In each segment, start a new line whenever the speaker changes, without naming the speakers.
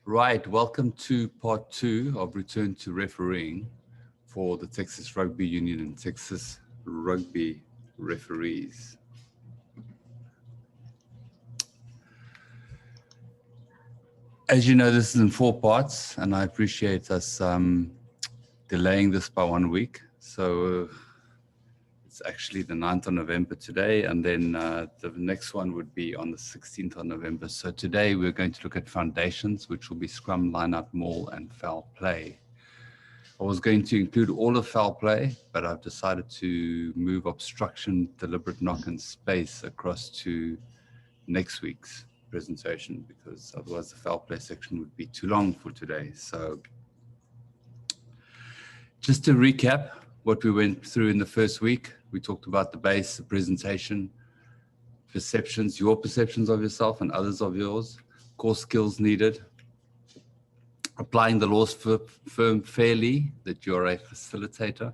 Right, welcome to part 2 of Return to Refereeing for the Texas Rugby Union and Texas Rugby Referees. As you know, this is in 4 parts, and I appreciate us delaying this by 1 week. So it's actually the 9th of November today, and then the next one would be on the 16th of November. So today we're going to look at foundations, which will be scrum, line-out, maul, and foul play. I was going to include all of foul play, but I've decided to move obstruction, deliberate knock, and space across to next week's presentation, because otherwise the foul play section would be too long for today. So just to recap what we went through in the first week, we talked about the base, the presentation, perceptions, your perceptions of yourself and others of yours, core skills needed, applying the laws firm fairly, that you're a facilitator,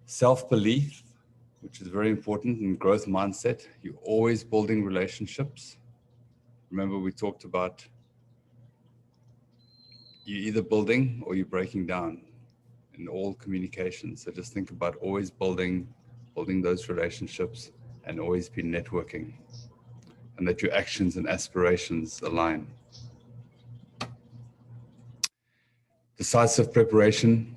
self-belief, which is very important in growth mindset. You're always building relationships. Remember, we talked about you're either building or you're breaking down in all communication. So just think about always building those relationships and always be networking, and that your actions and aspirations align. Decisive preparation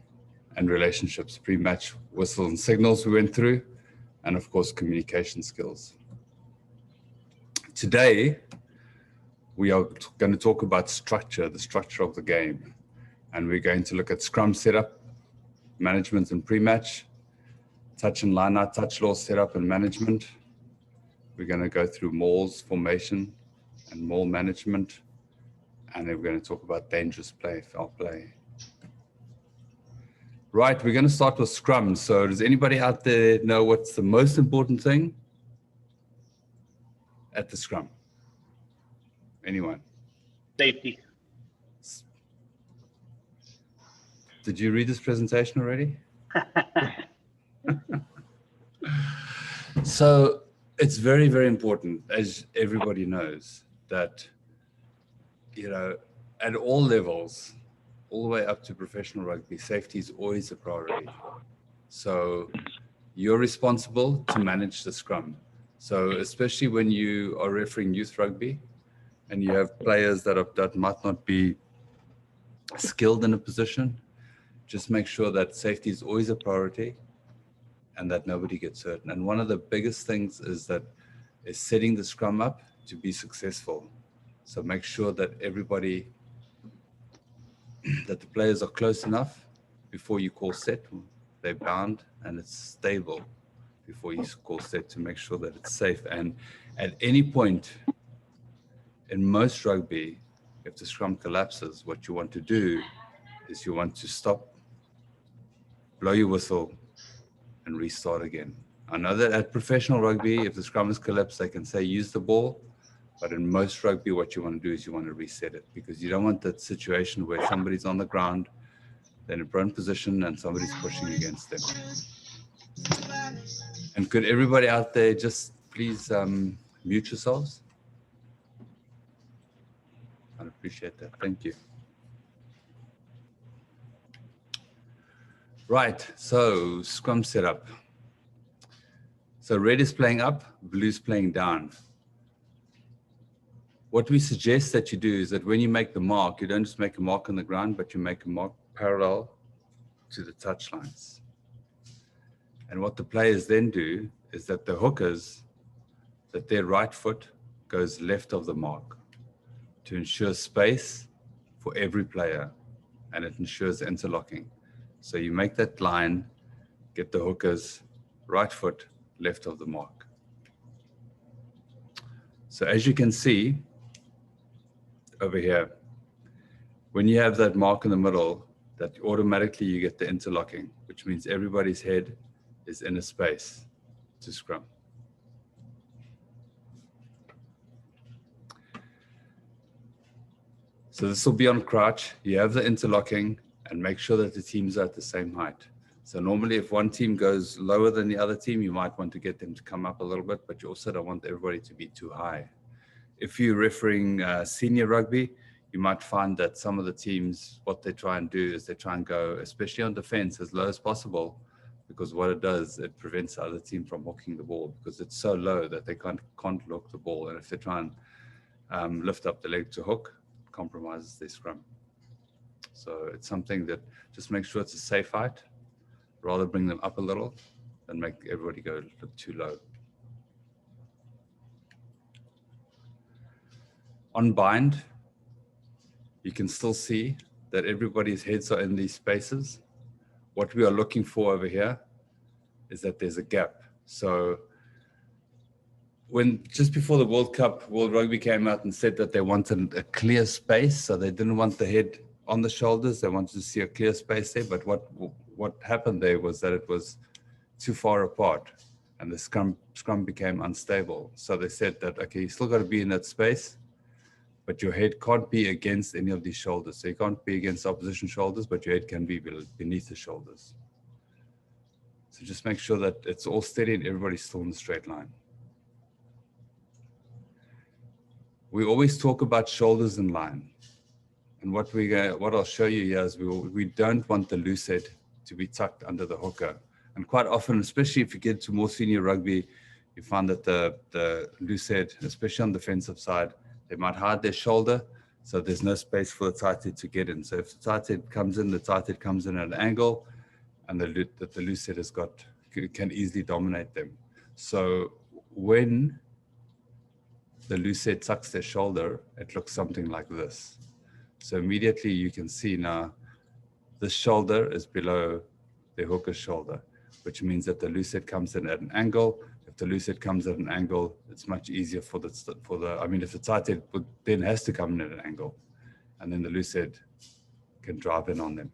and relationships, pre-match whistle and signals we went through, and of course communication skills. Today we are going to talk about structure, the structure of the game, and we're going to look at scrum setup, management and pre-match, touch and line-out, touch law setup and management. We're going to go through mauls, formation and maul management, and then we're going to talk about dangerous play, foul play. Right, we're going to start with scrum. So does anybody out there know what's the most important thing at the scrum? Anyone?
Safety.
Did you read this presentation already? So it's very, very important, as everybody knows, that, you know, at all levels, all the way up to professional rugby, safety is always a priority. So you're responsible to manage the scrum. So especially when you are refereeing youth rugby and you have players that might not be skilled in a position, just make sure that safety is always a priority and that nobody gets hurt. And one of the biggest things is setting the scrum up to be successful. So make sure that that the players are close enough before you call set, they're bound and it's stable before you call set, to make sure that it's safe. And at any point in most rugby, if the scrum collapses, what you want to do is you want to stop, blow your whistle, and restart again. I know that at professional rugby, if the scrum is collapsed, they can say use the ball. But in most rugby, what you want to do is you want to reset it, because you don't want that situation where somebody's on the ground, they're in a prone position, and somebody's pushing against them. And could everybody out there just please mute yourselves? I'd appreciate that. Thank you. Right, so scrum setup. So red is playing up, blue is playing down. What we suggest that you do is that when you make the mark, you don't just make a mark on the ground, but you make a mark parallel to the touch lines. And what the players then do is that the hookers, that their right foot goes left of the mark to ensure space for every player, and it ensures interlocking. So you make that line, get the hookers right foot left of the mark. So as you can see over here, when you have that mark in the middle, that automatically you get the interlocking, which means everybody's head is in a space to scrum. So this will be on crouch. You have the interlocking, and make sure that the teams are at the same height. So normally if one team goes lower than the other team, you might want to get them to come up a little bit, but you also don't want everybody to be too high. If you're refereeing senior rugby, you might find that some of the teams, what they try and do is they try and go, especially on defense, as low as possible, because what it does, it prevents the other team from hooking the ball because it's so low that they can't hook the ball. And if they try and lift up the leg to hook, it compromises their scrum. So it's something that just make sure it's a safe height. Rather bring them up a little than make everybody go look too low. On bind, you can still see that everybody's heads are in these spaces. What we are looking for over here is that there's a gap. So when just before the World Cup, World Rugby came out and said that they wanted a clear space, so they didn't want the head on the shoulders. They wanted to see a clear space there, but what happened there was that it was too far apart and the scrum became unstable. So they said that, okay, you still got to be in that space, but your head can't be against any of these shoulders. So you can't be against opposition shoulders, but your head can be beneath the shoulders. So just make sure that it's all steady and everybody's still in a straight line. We always talk about shoulders in line. And what I'll show you here is we don't want the loose head to be tucked under the hooker. And quite often, especially if you get to more senior rugby, you find that the loose head, especially on the defensive side, they might hide their shoulder, so there's no space for the tight head to get in. So if the tight head comes in, the tight head comes in at an angle, and the loose head can easily dominate them. So when the loose head tucks their shoulder, it looks something like this. So immediately you can see now this shoulder is below the hooker's shoulder, which means that the loose head comes in at an angle. If the loose head comes at an angle, it's much easier if the tight head then has to come in at an angle, and then the loose head can drive in on them.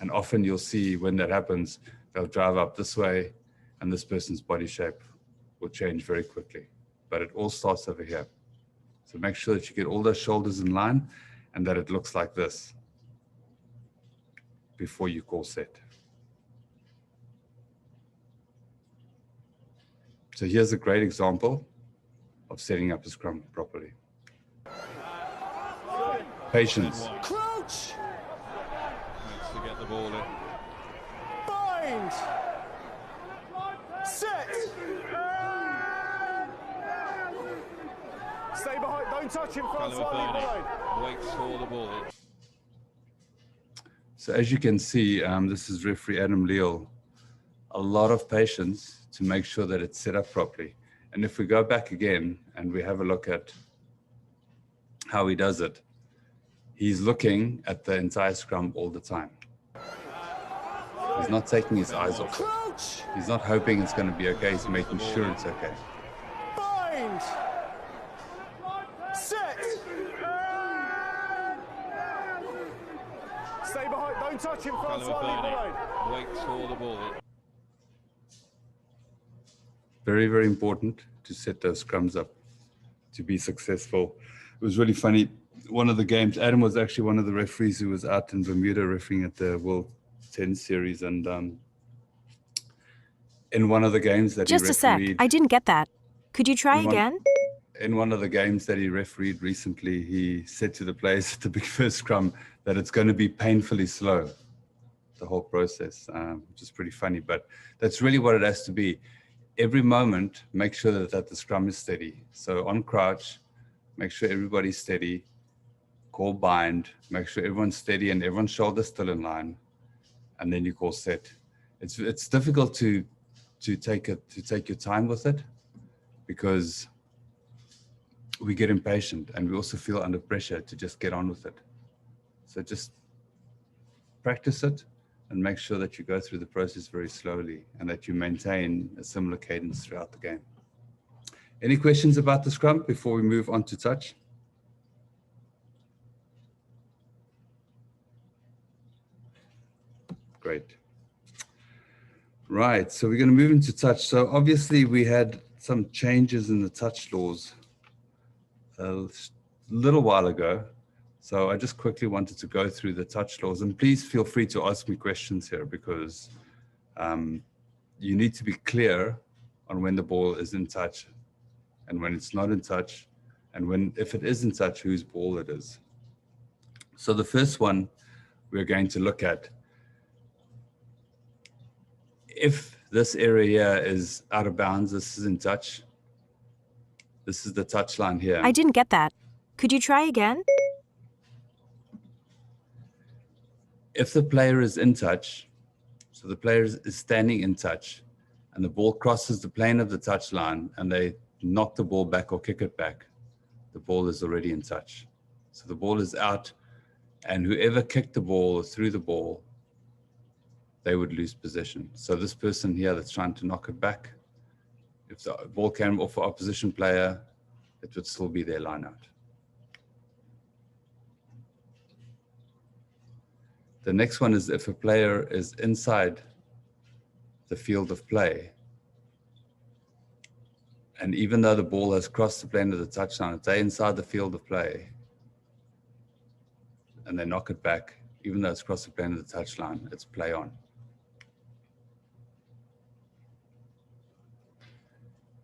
And often you'll see when that happens, they'll drive up this way and this person's body shape will change very quickly. But it all starts over here. So make sure that you get all those shoulders in line and that it looks like this before you call set. So here's a great example of setting up a scrum properly. Patience.
Crouch!
Needs to get the ball in.
Bind! Set! Stay behind, don't touch him, Francois, leave behind.
Waits for the ball.
So as you can see, this is referee Adam Leal. A lot of patience to make sure that it's set up properly. And if we go back again and we have a look at how he does it, he's looking at the entire scrum all the time. He's not taking his eyes off it.
Crouch!
He's not hoping it's going to be okay. He's making sure it's okay.
Bind! Set! Stay behind, don't touch him, Francois, leave behind.
Waits for the ball.
Very, very important to set those scrums up to be successful. It was really funny. One of the games, Adam was actually one of the referees who was out in Bermuda refereeing at the World 10 series. And in one of the games that
Just
he
a sec.
refereed,
I didn't get that. Could you try again?
in one of the games that he refereed recently, he said to the players at the big first scrum that it's going to be painfully slow, the whole process, which is pretty funny. But that's really what it has to be. Every moment, make sure that the scrum is steady. So on crouch, make sure everybody's steady. Call bind, make sure everyone's steady and everyone's shoulders still in line, and then you call set. It's difficult to take your time with it because we get impatient and we also feel under pressure to just get on with it. So just practice it and make sure that you go through the process very slowly and that you maintain a similar cadence throughout the game. Any questions about the scrum before we move on to touch? Great. Right, so we're going to move into touch. So obviously we had some changes in the touch laws a little while ago. So I just quickly wanted to go through the touch laws, and please feel free to ask me questions here because You need to be clear on when the ball is in touch and when it's not in touch, and when, if it is in touch, whose ball it is. So the first one we're going to look at, if this area here is out of bounds, this is in touch. This is the touch line here.
I didn't get that. Could you try again?
If the player is in touch, so the player is standing in touch, and the ball crosses the plane of the touch line, and they knock the ball back or kick it back, the ball is already in touch. So the ball is out, and whoever kicked the ball or threw the ball, they would lose possession. So this person here that's trying to knock it back, if the ball came off an opposition player, it would still be their line out. The next one is if a player is inside the field of play, and even though the ball has crossed the plane of the touchline, if they're inside the field of play and they knock it back, even though it's crossed the plane of the touchline, it's play on.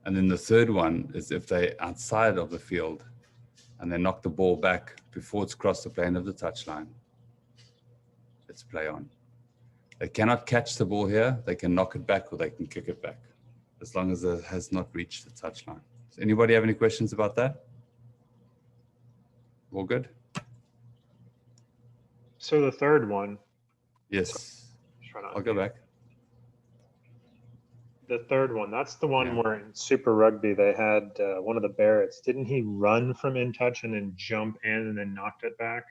And then the third one is if they're outside of the field and they knock the ball back before it's crossed the plane of the touchline, it's play on. They cannot catch the ball here. They can knock it back or they can kick it back, as long as it has not reached the touchline. Does anybody have any questions about that? All good?
So the third one.
Yes. I'll go back.
The third one, that's the one
Yeah.
where in Super Rugby they had one of the Barretts. Didn't he run from in touch and then jump in and then knocked it back?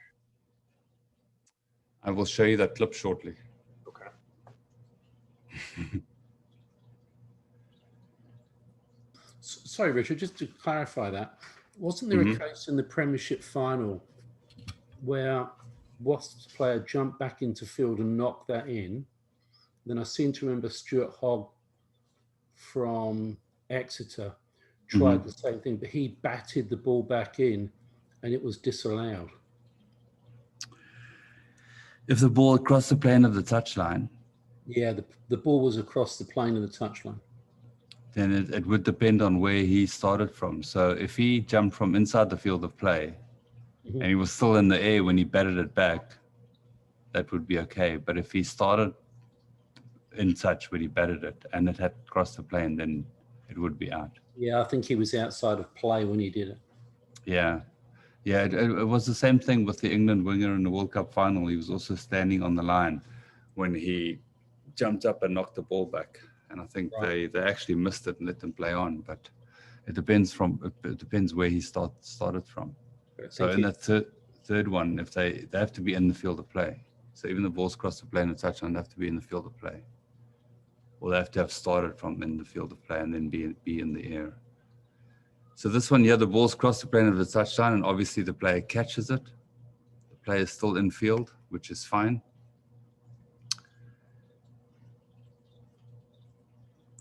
I will show you that clip shortly.
Okay.
Sorry, Richard, just to clarify that, wasn't there a case in the Premiership final where Wasps player jumped back into field and knocked that in? Then I seem to remember Stuart Hogg from Exeter tried the same thing, but he batted the ball back in and it was disallowed.
If the ball crossed the plane of the touchline,
Yeah, the ball was across the plane of the touchline.
then it would depend on where he started from. So if he jumped from inside the field of play and he was still in the air when he batted it back, that would be okay. But if he started in touch when he batted it and it had crossed the plane, then it would be out.
Yeah, I think he was outside of play when he did it.
Yeah. Yeah, it was the same thing with the England winger in the World Cup final. He was also standing on the line when he jumped up and knocked the ball back. And I think they actually missed it and let them play on. But it depends where he started from. So in that third one, if they have to be in the field of play. So even the balls cross the plane and touchline, they have to be in the field of play. Or they have to have started from in the field of play and then be in the air. So this one here, the ball's crossed the plane of the touchline, and obviously the player catches it. The player is still in field, which is fine.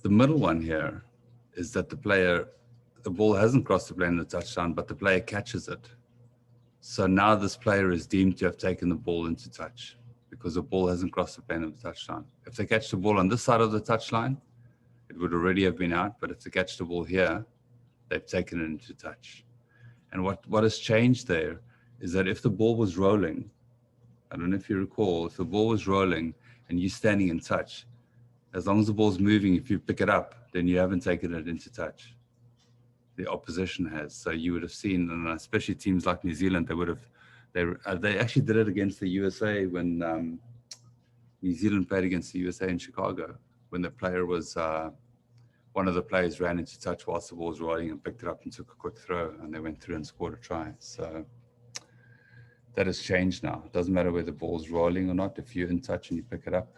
The middle one here is that the ball hasn't crossed the plane of the touchline, but the player catches it. So now this player is deemed to have taken the ball into touch because the ball hasn't crossed the plane of the touchline. If they catch the ball on this side of the touchline, it would already have been out. But if they catch the ball here, they've taken it into touch. And what has changed there is that if the ball was rolling, I don't know if you recall, if the ball was rolling and you're standing in touch, as long as the ball's moving, if you pick it up, then you haven't taken it into touch. The opposition has. So you would have seen, and especially teams like New Zealand, they actually did it against the USA when New Zealand played against the USA in Chicago, when the player was, one of the players ran into touch whilst the ball was rolling and picked it up and took a quick throw, and they went through and scored a try. So that has changed now. It doesn't matter whether the ball's rolling or not. If you're in touch and you pick it up,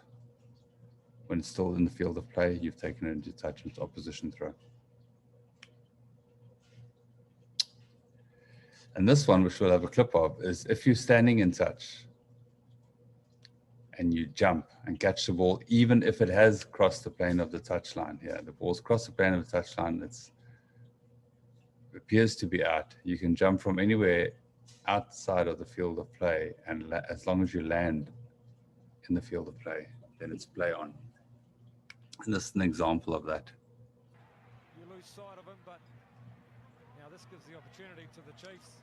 when it's still in the field of play, you've taken it into touch and it's opposition throw. And this one, which we'll have a clip of, is if you're standing in touch and you jump and catch the ball, even if it has crossed the plane of the touchline here, the ball's crossed the plane of the touchline, it appears to be out. You can jump from anywhere outside of the field of play, and as long as you land in the field of play, then it's play on. And this is an example of that.
You lose sight of him, but now this gives the opportunity to the Chiefs.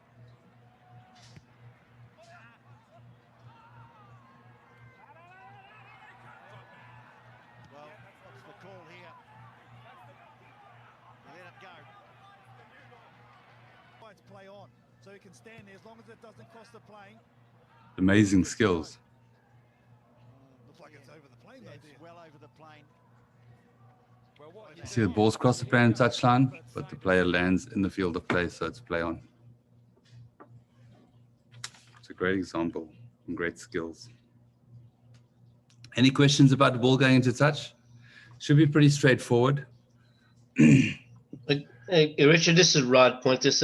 Well, what's the call here? Let it go.
Let's play on, so he can stand there as long as it doesn't cross the plane.
Amazing skills.
Looks like it's over the plane,
Yeah,
though,
it's
dear.
well over the plane.
Well, what
You see the ball's cross the play and touchline, but the player lands in the field of play, so it's play on. It's a great example and great skills. Any questions about the ball going into touch? Should be pretty straightforward.
Hey, Richard, this is Rod Puentes.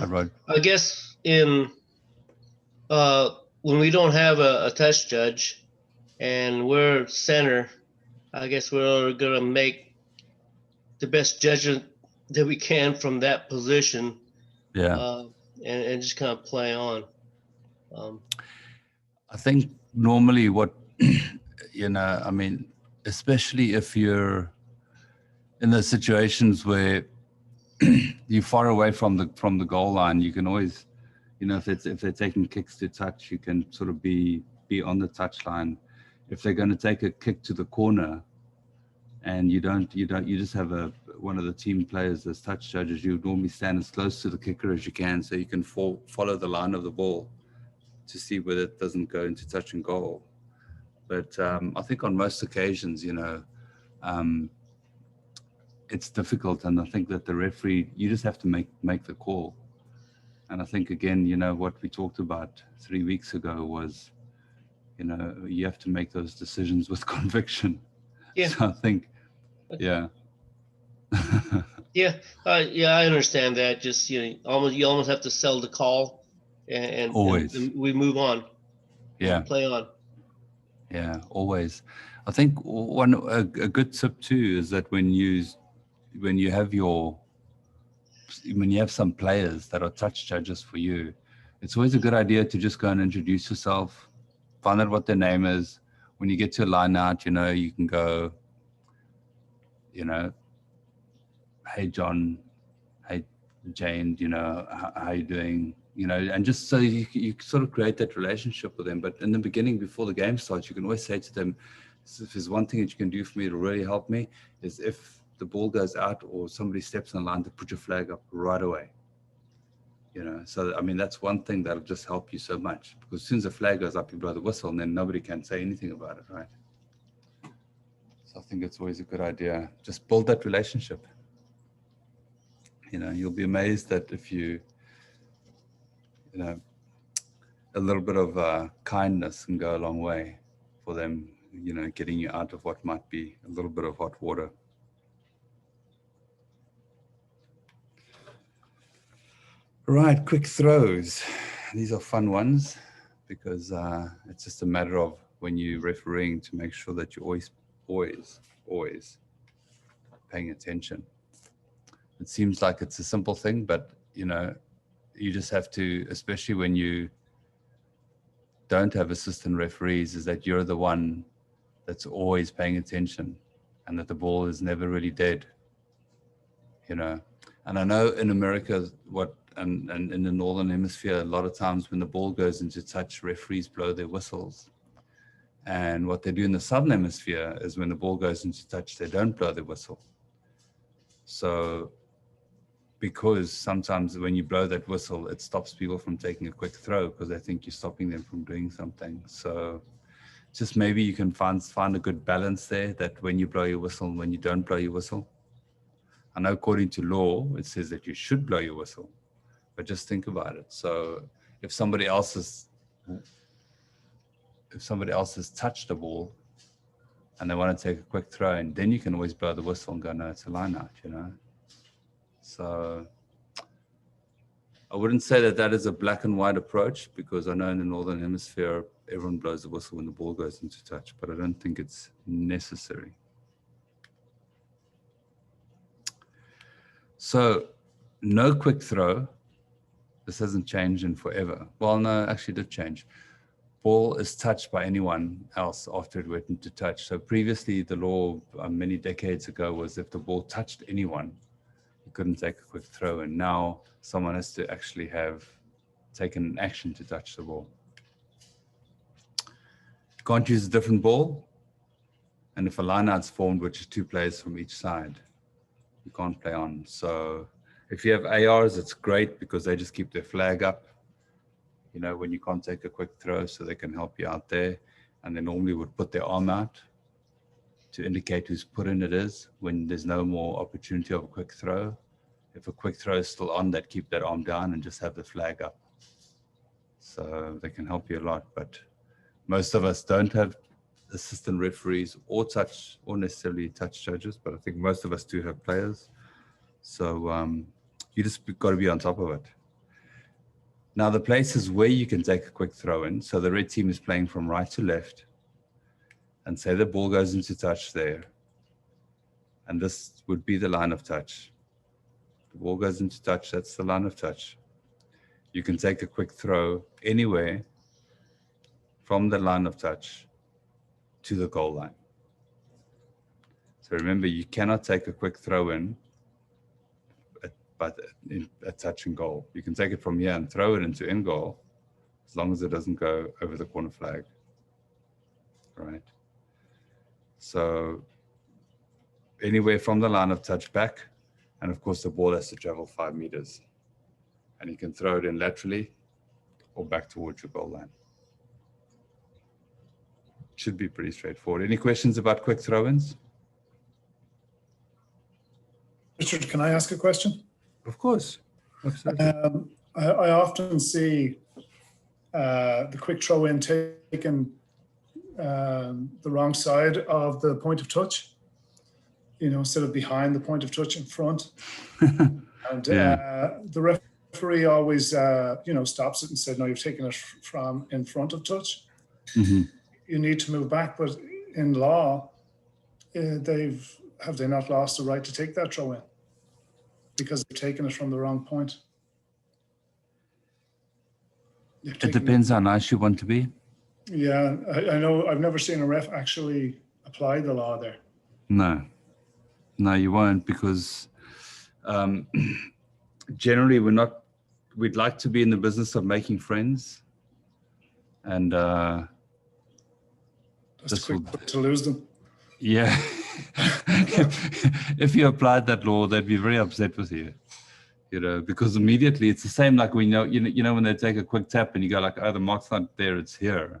Rod.
I guess in when we don't have a touch judge and we're center, I guess we're gonna make the best judgment that we can from that position,
Yeah.
and just kind of play on.
I think normally what, you know, I mean, especially if you're in those situations where you're far away from the goal line, you can always, you know, if they're taking kicks to touch, you can sort of be on the touch line. If they're going to take a kick to the corner and you just have one of the team players as touch judges, you would normally stand as close to the kicker as you can so you can follow the line of the ball to see whether it doesn't go into touch and goal. But I think on most occasions, you know, it's difficult, and I think that the referee, you just have to make the call. And I think, again, you know, what we talked about 3 weeks ago was, you know, you have to make those decisions with conviction.
Yeah.
So I think, yeah.
Yeah, I understand that. Just you almost have to sell the call, and
Always.
and we move on.
Yeah.
Play on.
Yeah, always. I think a good tip too is that when you have some players that are touch judges for you, it's always a good idea to just go and introduce yourself, find out what their name is. When you get to a line out, you know, you can go, you know, hey John, hey Jane, you know, how you doing? You know, and just so you sort of create that relationship with them. But in the beginning, before the game starts, you can always say to them, if there's one thing that you can do for me to really help me, is if the ball goes out or somebody steps on the line, to put your flag up right away. You know, so I mean, that's one thing that'll just help you so much, because as soon as the flag goes up, you blow the whistle, and then nobody can say anything about it, right? So I think it's always a good idea. Just build that relationship. You know, you'll be amazed that if you know, a little bit of kindness can go a long way for them, you know, getting you out of what might be a little bit of hot water. Right, quick throws. These are fun ones because it's just a matter of when you're refereeing to make sure that you're always paying attention. It seems like it's a simple thing, but you know, you just have to, especially when you don't have assistant referees, is that you're the one that's always paying attention and that the ball is never really dead, you know. And I know in America, and in the Northern Hemisphere, a lot of times when the ball goes into touch, referees blow their whistles. And what they do in the Southern Hemisphere is when the ball goes into touch, they don't blow their whistle. So, because sometimes when you blow that whistle, it stops people from taking a quick throw because they think you're stopping them from doing something. So just maybe you can find a good balance there, that when you blow your whistle and when you don't blow your whistle. I know according to law, it says that you should blow your whistle, but just think about it. So if somebody else has touched the ball and they want to take a quick throw, and then you can always blow the whistle and go, no, it's a line out, you know. So I wouldn't say that is a black and white approach, because I know in the Northern Hemisphere, everyone blows the whistle when the ball goes into touch, but I don't think it's necessary. So no quick throw. This hasn't changed in forever. Well, no, actually it did change. ball is touched by anyone else after it went into touch. So previously, the law many decades ago was if the ball touched anyone, you couldn't take a quick throw. And now someone has to actually have taken action to touch the ball. You can't use a different ball. And if a line-out's formed, which is 2 players from each side, you can't play on. So if you have ARs, it's great because they just keep their flag up, you know, when you can't take a quick throw, so they can help you out there. And they normally would put their arm out to indicate whose put in it is when there's no more opportunity of a quick throw. If a quick throw is still on, they'd keep that arm down and just have the flag up. So they can help you a lot. But most of us don't have assistant referees or necessarily touch judges, but I think most of us do have players. So you just got to be on top of it. Now the places where you can take a quick throw in, so the red team is playing from right to left, and say the ball goes into touch there, and this would be the line of touch. The ball goes into touch, that's the line of touch. You can take a quick throw anywhere from the line of touch to the goal line. So remember, you cannot take a quick throw in at touch and goal. You can take it from here and throw it into in goal, as long as it doesn't go over the corner flag, right? So anywhere from the line of touch back, and of course the ball has to travel 5 meters, and you can throw it in laterally or back towards your goal line. Should be pretty straightforward. Any questions about quick throw-ins?
Richard, can I ask a question?
Of course. Absolutely.
I often see the quick throw-in taken the wrong side of the point of touch, you know, instead of behind the point of touch in front. And the referee always, you know, stops it and said, no, you've taken it from in front of touch.
Mm-hmm.
You need to move back, but in law, have they not lost the right to take that throw in because they've taken it from the wrong point? It
depends how nice you want to be.
Yeah, I know. I've never seen a ref actually apply the law there.
No, you won't, because generally we'd like to be in the business of making friends, and
Just quick to lose them.
Yeah. If you applied that law, they'd be very upset with you, you know, because immediately it's the same like when you know when they take a quick tap and you go like, oh, the mark's not there, it's here.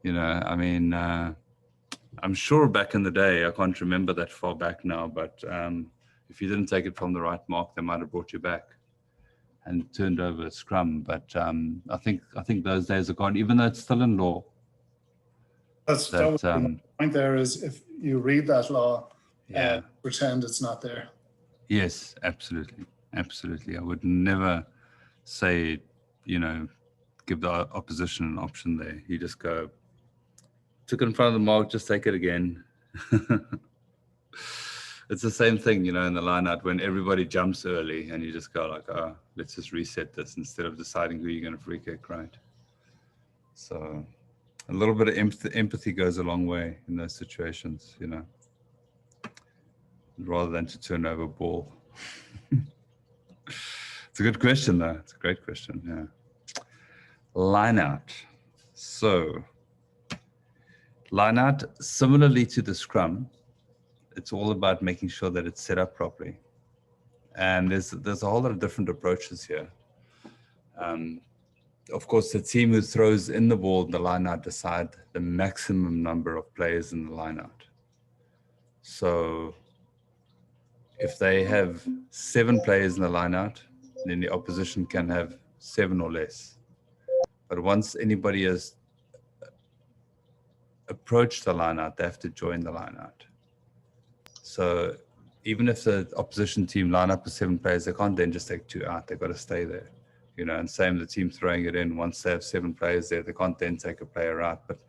You know, I mean, I'm sure back in the day, I can't remember that far back now, but if you didn't take it from the right mark, they might have brought you back and turned over a scrum. But I think those days are gone, even though it's still in law.
That was the point there is if you read that law, pretend it's not there.
Yes, absolutely. Absolutely. I would never say, you know, give the opposition an option there. You just go, took it in front of the mark, just take it again. It's the same thing, you know, in the line out when everybody jumps early and you just go like, oh, let's just reset this instead of deciding who you're going to free kick, right? So a little bit of empathy goes a long way in those situations, you know, rather than to turn over a ball. It's a good question, though. It's a great question, yeah. Line out. So line out, similarly to the scrum, it's all about making sure that it's set up properly. And there's a whole lot of different approaches here. Of course, the team who throws in the ball in the line out decide the maximum number of players in the line out. So if they have 7 players in the line out, then the opposition can have 7 or less. But once anybody has approached the line out, they have to join the line out. So even if the opposition team line up with 7 players, they can't then just take 2 out. They've got to stay there. You know, and same the team throwing it in. Once they have 7 players there, they can't then take a player out. But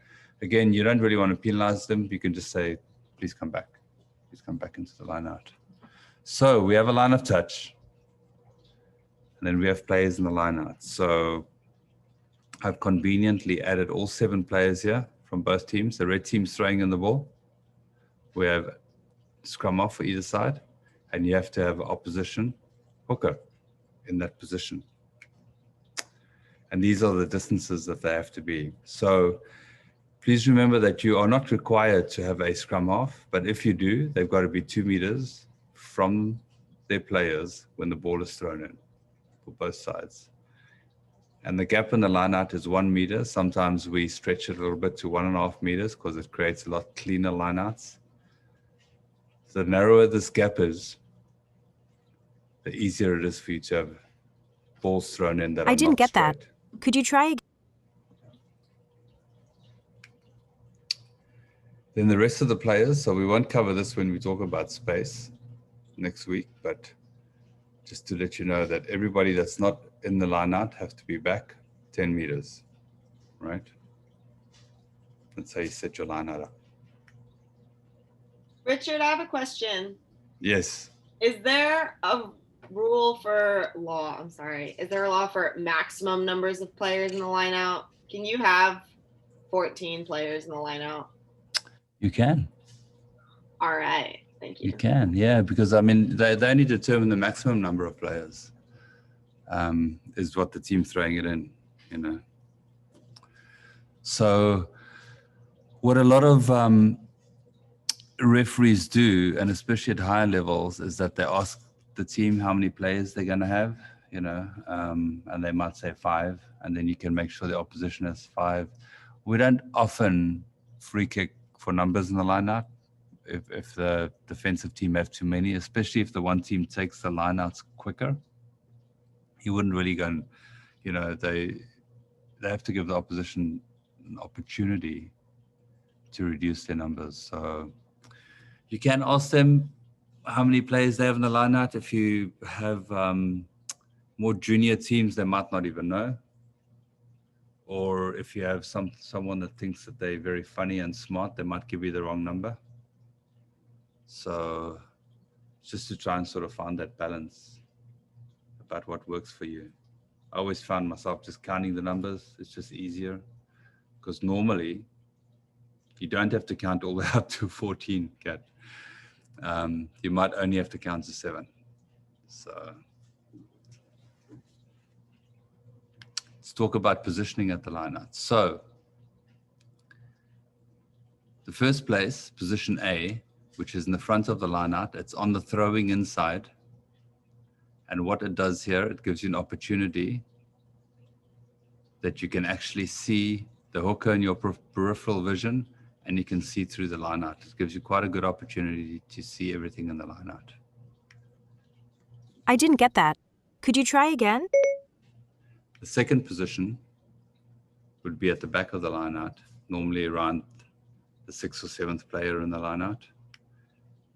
again, you don't really want to penalize them. You can just say, please come back. Please come back into the line out. So we have a line of touch. And then we have players in the line out. So I've conveniently added all 7 players here from both teams. The red team's throwing in the ball. We have scrum off for either side, and you have to have opposition hooker in that position. And these are the distances that they have to be. So please remember that you are not required to have a scrum half, but if you do, they've got to be 2 meters from their players when the ball is thrown in for both sides. And the gap in the line out is 1 meter. Sometimes we stretch it a little bit to 1.5 meters because it creates a lot cleaner line outs. The narrower this gap is, the easier it is for you to have balls thrown in that are
I didn't
not
get that.
straight.
Could you try again?
Then the rest of the players, so we won't cover this when we talk about space next week, but just to let you know that everybody that's not in the line out have to be back 10 meters, right? That's how you set your line out up.
Richard, I have a question.
Yes.
Is there a rule for law? I'm sorry. Is there a law for maximum numbers of players in the line out? Can you have 14 players in the line out?
You can.
All right. Thank you.
You can, yeah, because I mean, they only determine the maximum number of players is what the team throwing it in, you know. So what a lot of referees do, and especially at higher levels, is that they ask the team how many players they're going to have, you know, and they might say 5, and then you can make sure the opposition has 5. We don't often free kick for numbers in the line out if the defensive team have too many, especially if the one team takes the line outs quicker. He wouldn't really go and, you know, they have to give the opposition an opportunity to reduce their numbers. So you can ask them how many players they have in the line out. If you have more junior teams, they might not even know. Or if you have someone that thinks that they're very funny and smart, they might give you the wrong number. So just to try and sort of find that balance about what works for you. I always found myself just counting the numbers. It's just easier because normally you don't have to count all the way up to 14, Kat. You might only have to count to 7. So let's talk about positioning at the line out. So the first place, position A, which is in the front of the line out, it's on the throwing inside. And what it does here, it gives you an opportunity that you can actually see the hooker in your peripheral vision, and you can see through the line out. It gives you quite a good opportunity to see everything in the line out.
I didn't get that. Could you try again?
The second position would be at the back of the line out, normally around the 6th or 7th player in the line out.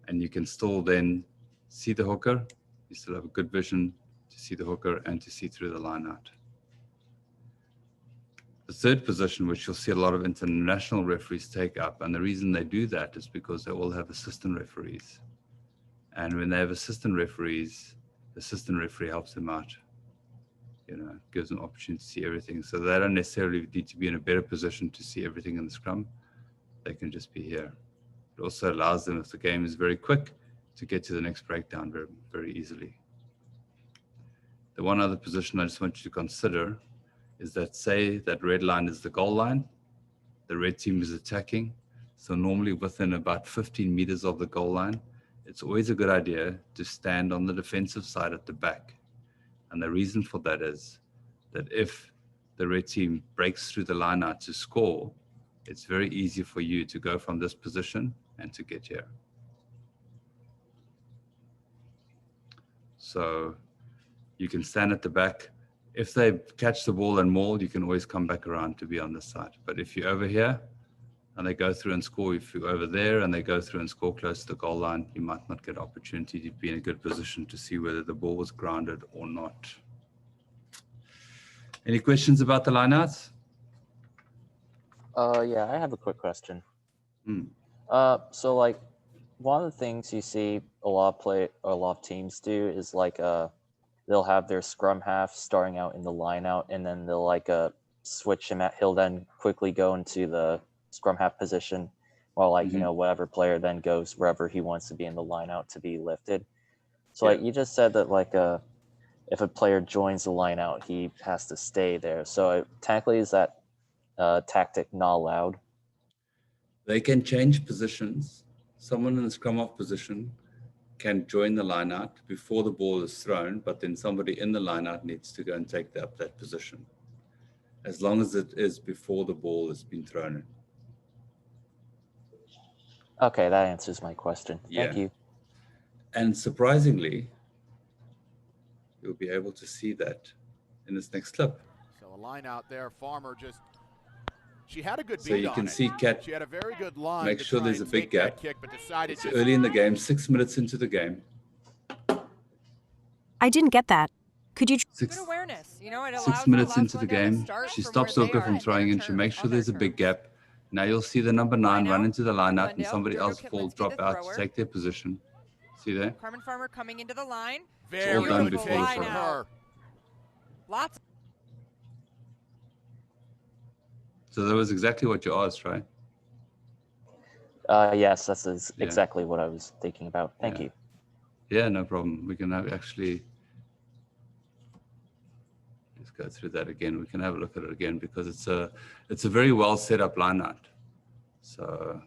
And you can still then see the hooker. You still have a good vision to see the hooker and to see through the line out. The third position, which you'll see a lot of international referees take up, and the reason they do that is because they all have assistant referees. And when they have assistant referees, the assistant referee helps them out, you know, gives them opportunity to see everything. So they don't necessarily need to be in a better position to see everything in the scrum. They can just be here. It also allows them, if the game is very quick, to get to the next breakdown very, very easily. The one other position I just want you to consider is that, say that red line is the goal line, the red team is attacking. So normally within about 15 meters of the goal line, it's always a good idea to stand on the defensive side at the back. And the reason for that is that if the red team breaks through the line out to score, it's very easy for you to go from this position and to get here. So you can stand at the back. If they catch the ball and maul, you can always come back around to be on this side. But if you're over here and they go through and score, if you're over there and they go through and score close to the goal line, you might not get opportunity to be in a good position to see whether the ball was grounded or not. Any questions about the lineouts?
Yeah, I have a quick question. So like one of the things you see a lot of teams do is like they'll have their scrum half starting out in the line out, and then they'll like switch him out. He'll then quickly go into the scrum half position, while like whatever player then goes wherever he wants to be in the line out to be lifted. So like you just said that like if a player joins the line out, he has to stay there. So technically, is that tactic not allowed?
They can change positions. Someone in the scrum off position can join the line out before the ball is thrown, but then somebody in the line out needs to go and take up that position, as long as it is before the ball has been thrown in.
Okay, that answers my question. Thank you.
And surprisingly, you'll be able to see that in this next clip.
So a line out there, Farmer just, she had a good beat.
So you can see Kat
she had a very good line.
make sure there's a big gap.
Kick, but decided
it's early in the game, 6 minutes into the game.
I didn't get that. Could you?
Good awareness. You know, it allows
6 minutes into the
Glendale to
game,
start
she
from
stops
where they
Ilka
are
from
in
throwing
their
in. She
turn,
makes sure
on
there's a
their
big
turn.
gap. Now you'll see the number 9 run into the line out, and
Glendale,
somebody
Jojo
else will
Kitlinski,
drop
the
out to
thrower.
take their position. See there?
Carmen Farmer coming into the line.
Very
all done
good
before
take
the
from
throw.
her.
Lots.
So that was exactly what you asked, right?
Yes, that's exactly what I was thinking about. Thank you.
Yeah, no problem. We can actually just go through that again. We can have a look at it again because it's a very well set up line out. So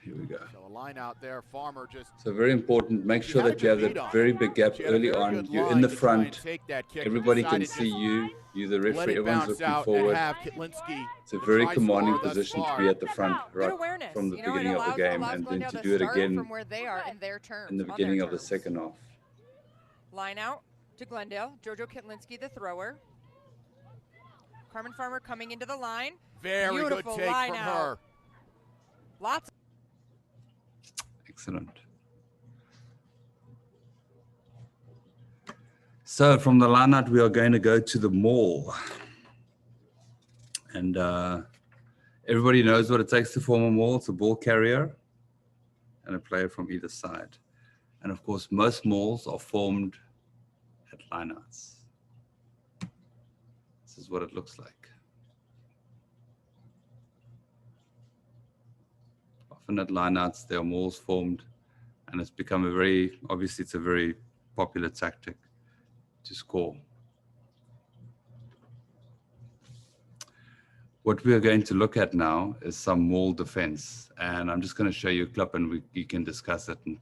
here we go.
So a line out there, Farmer just.
So very important. Make sure that you have that very big gap early on. You're in the front. Everybody can see you. You're the referee. Everyone's looking forward. It's a very commanding position to be at the front, right from the beginning of the game, and then to do it again
from where they are in their turns,
in the beginning of the second half.
Line out to Glendale. Jojo Kitlinski, the thrower. Carmen Farmer coming into the line.
Very
Beautiful
good take
line
from
out.
her.
Lots.
Excellent. So from the line out, we are going to go to the maul. And everybody knows what it takes to form a maul. It's a ball carrier and a player from either side. And of course, most mauls are formed at lineouts. This is what it looks like. Often at lineouts, there are mauls formed, and it's become obviously it's a very popular tactic to score. What we are going to look at now is some maul defense, and I'm just going to show you a clip, and you can discuss it and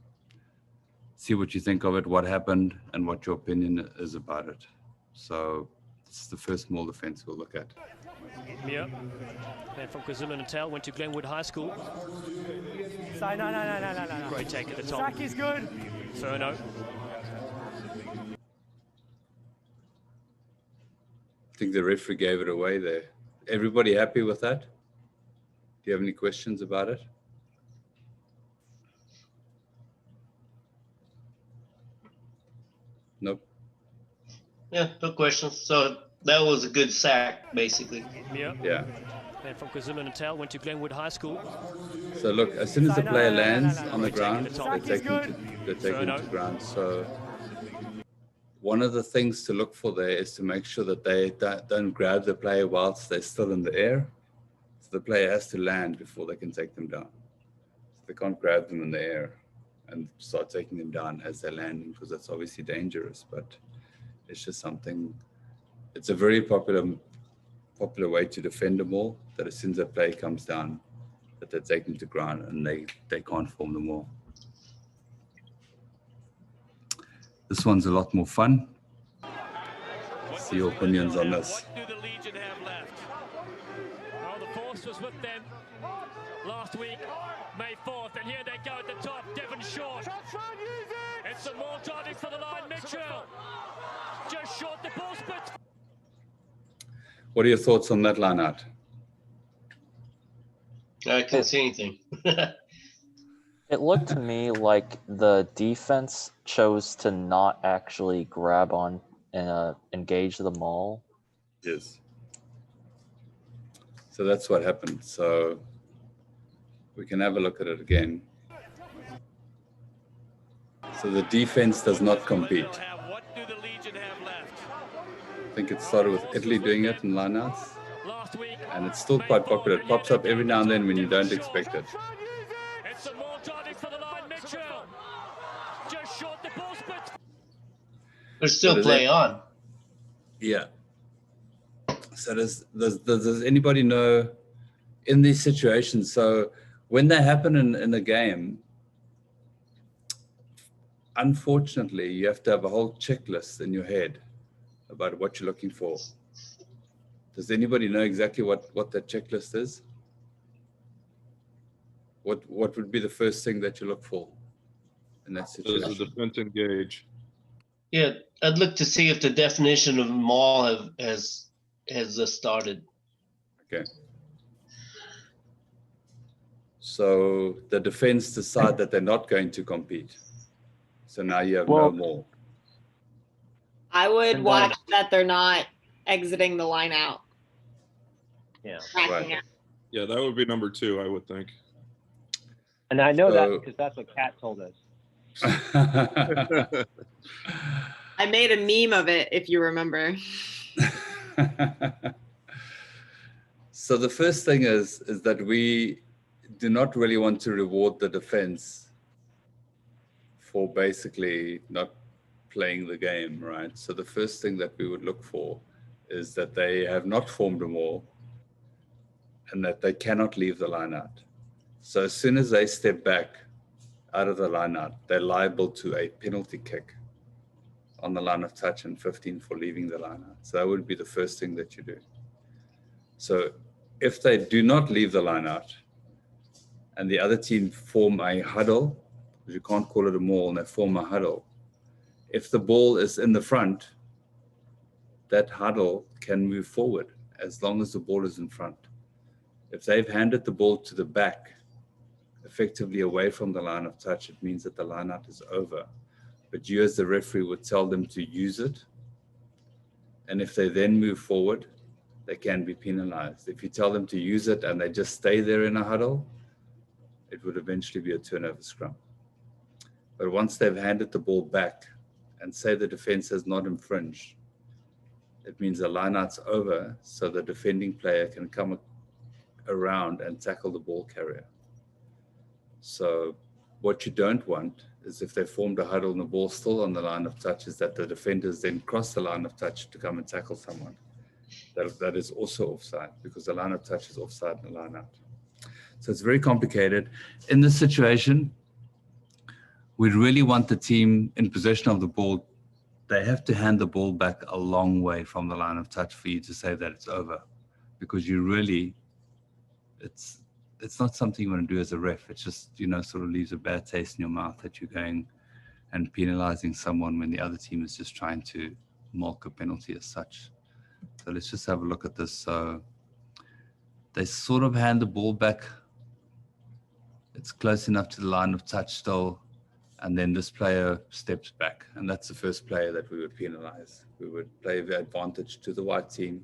see what you think of it, what happened, and what your opinion is about it. So this is the first maul defense we'll look at.
Mia, man from KwaZulu-Natal, went to Glenwood High School.
No.
Great take at the top.
Sack is good.
Ferno.
I think the referee gave it away there. Everybody happy with that? Do you have any questions about it? Nope.
Yeah, no questions. So that was a good sack, basically.
Mia.
Yeah.
Man from KwaZulu-Natal, went to Glenwood High School.
So look, as soon as the player lands on the
Great take
ground,
at the top.
they take him to ground. So one of the things to look for there is to make sure that they don't grab the player whilst they're still in the air. So the player has to land before they can take them down. So they can't grab them in the air and start taking them down as they're landing, because that's obviously dangerous, but it's just something, it's a very popular way to defend them all, that as soon as a player comes down, that they take them to ground and they can't form them all. This one's a lot more fun. See your opinions on this.
What do the Legion have left? Well, the force was with them last week, May 4th, and here they go at the top. Devon Short. It's some more driving for the line. Mitchell. Just short the ball spits.
What are your thoughts on that line out?
I can't see anything.
It looked to me like the defense chose to not actually grab on and engage the maul.
Yes. So that's what happened. So we can have a look at it again. So the defense does not compete.
What do the Legion have left?
I think it started with Italy doing it in lineouts, and it's still quite popular. It pops up every now and then when you don't expect it.
It's some more driving for the line, Mitchell. Just short the ball split.
There's still play on.
Yeah. So does anybody know in these situations? So when they happen in a game, unfortunately, you have to have a whole checklist in your head about what you're looking for. Does anybody know exactly what that checklist is? What would be the first thing that you look for in that situation?
Does the defense engage?
Yeah, I'd look to see if the definition of maul has started.
Okay. So the defense decide that they're not going to compete. So now you have no more.
I would watch that they're not exiting the line out.
Yeah.
Right.
Yeah, that would be number 2, I would think.
And I know that because that's what Kat told us.
I made a meme of it, if you remember.
So the first thing is that we do not really want to reward the defense for basically not playing the game, right? So the first thing that we would look for is that they have not formed a maul and that they cannot leave the line out. So as soon as they step back out of the line out, they're liable to a penalty kick on the line of touch and 15 for leaving the line out. So that would be the first thing that you do. So if they do not leave the line out and the other team form a huddle, because you can't call it a maul, and they form a huddle, if the ball is in the front, that huddle can move forward as long as the ball is in front. If they've handed the ball to the back, effectively away from the line of touch, it means that the line out is over. But you as the referee would tell them to use it. And if they then move forward, they can be penalized. If you tell them to use it and they just stay there in a huddle, it would eventually be a turnover scrum. But once they've handed the ball back and say the defense has not infringed, it means the lineout's over, so the defending player can come around and tackle the ball carrier. So what you don't want is if they formed a huddle and the ball's still on the line of touch, is that the defenders then cross the line of touch to come and tackle someone. That is also offside, because the line of touch is offside and the line out. So it's very complicated. In this situation, we really want the team in possession of the ball. They have to hand the ball back a long way from the line of touch for you to say that it's over, because you really, it's not something you want to do as a ref. It's just, sort of leaves a bad taste in your mouth that you're going and penalizing someone when the other team is just trying to milk a penalty as such. So let's just have a look at this. So they sort of hand the ball back. It's close enough to the line of touch still. And then this player steps back. And that's the first player that we would penalize. We would play the advantage to the white team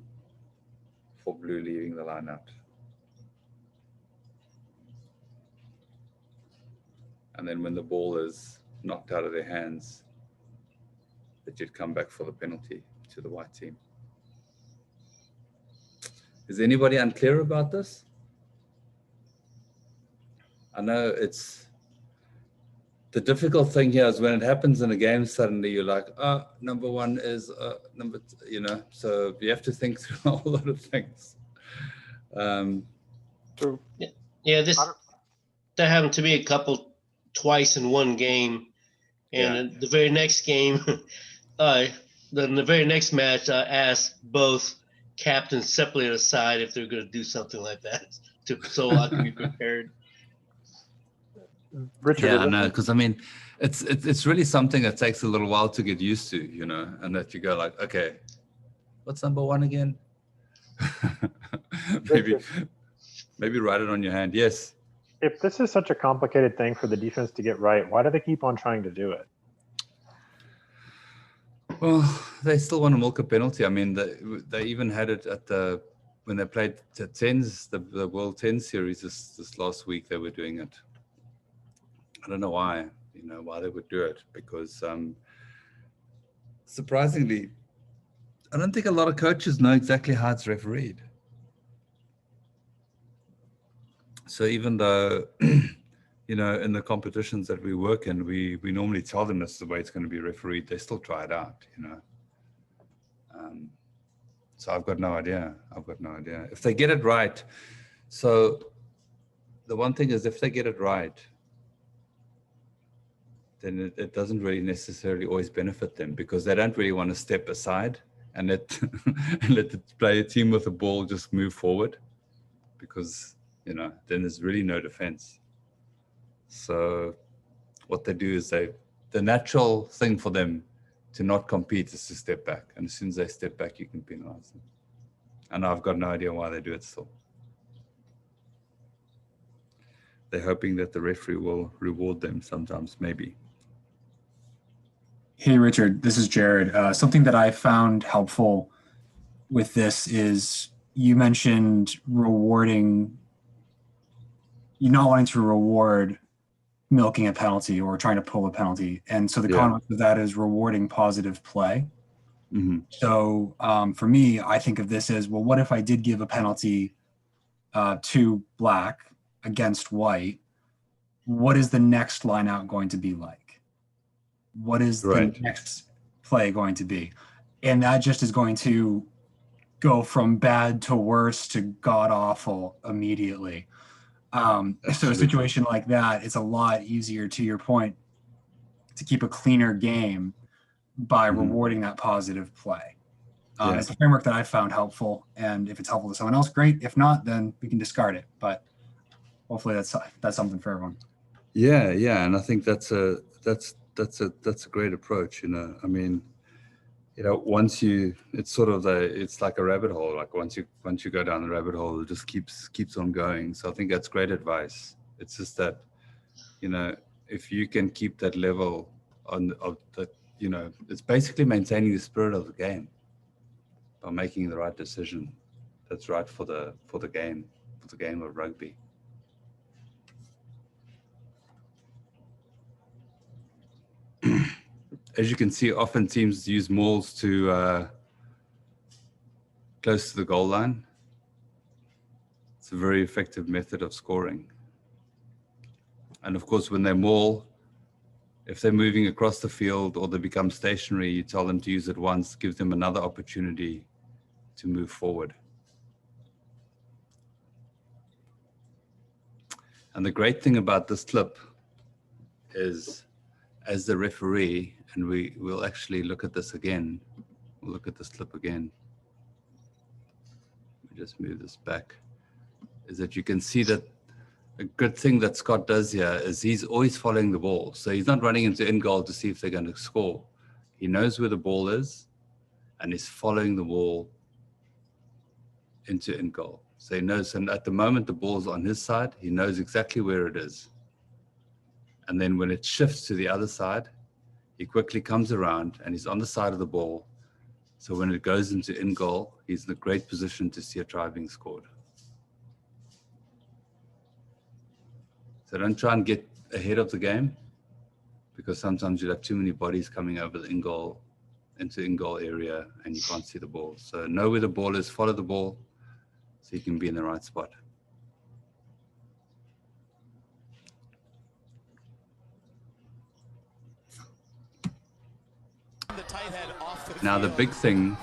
for blue leaving the line out. And then when the ball is knocked out of their hands, that you'd come back for the penalty to the white team. Is anybody unclear about this? I know it's the difficult thing here is when it happens in a game, suddenly you're like, number one is number, so you have to think through a whole lot of things.
True.
Yeah, that happened to me twice in one game. And the very next game, then the very next match, I asked both captains separately aside if they're going to do something like that, so I can be prepared.
Richard,
yeah, I know, because I mean, it's really something that takes a little while to get used to, and that you go like, okay, what's number one again? maybe write it on your hand. Yes.
If this is such a complicated thing for the defense to get right, why do they keep on trying to do it?
Well, they still want to milk a penalty. I mean, they even had it when they played the tens, the World 10 series this last week. They were doing it. I don't know why, why they would do it, because surprisingly, I don't think a lot of coaches know exactly how it's refereed. So even though, you know, in the competitions that we work in, we normally tell them this is the way it's going to be refereed, they still try it out, you know. So I've got no idea. I've got no idea. If they get it right, so the one thing is if they get it right, then it doesn't really necessarily always benefit them because they don't really want to step aside and let, and let the player team with the ball just move forward because, you know, then there's really no defense. So what they do is the natural thing for them to not compete is to step back. And as soon as they step back, you can penalize them. And I've got no idea why they do it still. They're hoping that the referee will reward them sometimes, maybe.
Hey, Richard, this is Jared. Something that I found helpful with this is you mentioned you not wanting to reward milking a penalty or trying to pull a penalty. And so the converse of that is rewarding positive play.
Mm-hmm.
So for me, I think of this as, well, what if I did give a penalty to black against white? What is the next line out going to be like? What is the next play going to be? And that just is going to go from bad to worse to god awful immediately. So a situation like that, it's a lot easier, to your point, to keep a cleaner game by rewarding that positive play. It's a framework that I found helpful, and if it's helpful to someone else, great. If not, then we can discard it. But hopefully that's something for everyone.
Yeah, and I think that's a great approach. You know, I mean, you know, it's like a rabbit hole. Like once you go down the rabbit hole, it just keeps on going. So I think that's great advice. It's just that, you know, if you can keep that level of the, you know, it's basically maintaining the spirit of the game by making the right decision that's right for the game of rugby. As you can see, often teams use mauls to close to the goal line. It's a very effective method of scoring. And of course, when they maul, if they're moving across the field or they become stationary, you tell them to use it once, give them another opportunity to move forward. And the great thing about this clip is, as the referee, and we'll actually look at this again. We'll look at this clip again. Let me just move this back. Is that you can see that a good thing that Scott does here is he's always following the ball. So he's not running into in goal to see if they're going to score. He knows where the ball is and he's following the ball into in goal. So he knows, and at the moment the ball's on his side, he knows exactly where it is. And then when it shifts to the other side, he quickly comes around and he's on the side of the ball. So when it goes into in goal, he's in a great position to see a try being scored. So don't try and get ahead of the game, because sometimes you'll have too many bodies coming over the into in-goal area and you can't see the ball. So know where the ball is, follow the ball so you can be in the right spot. Now the big thing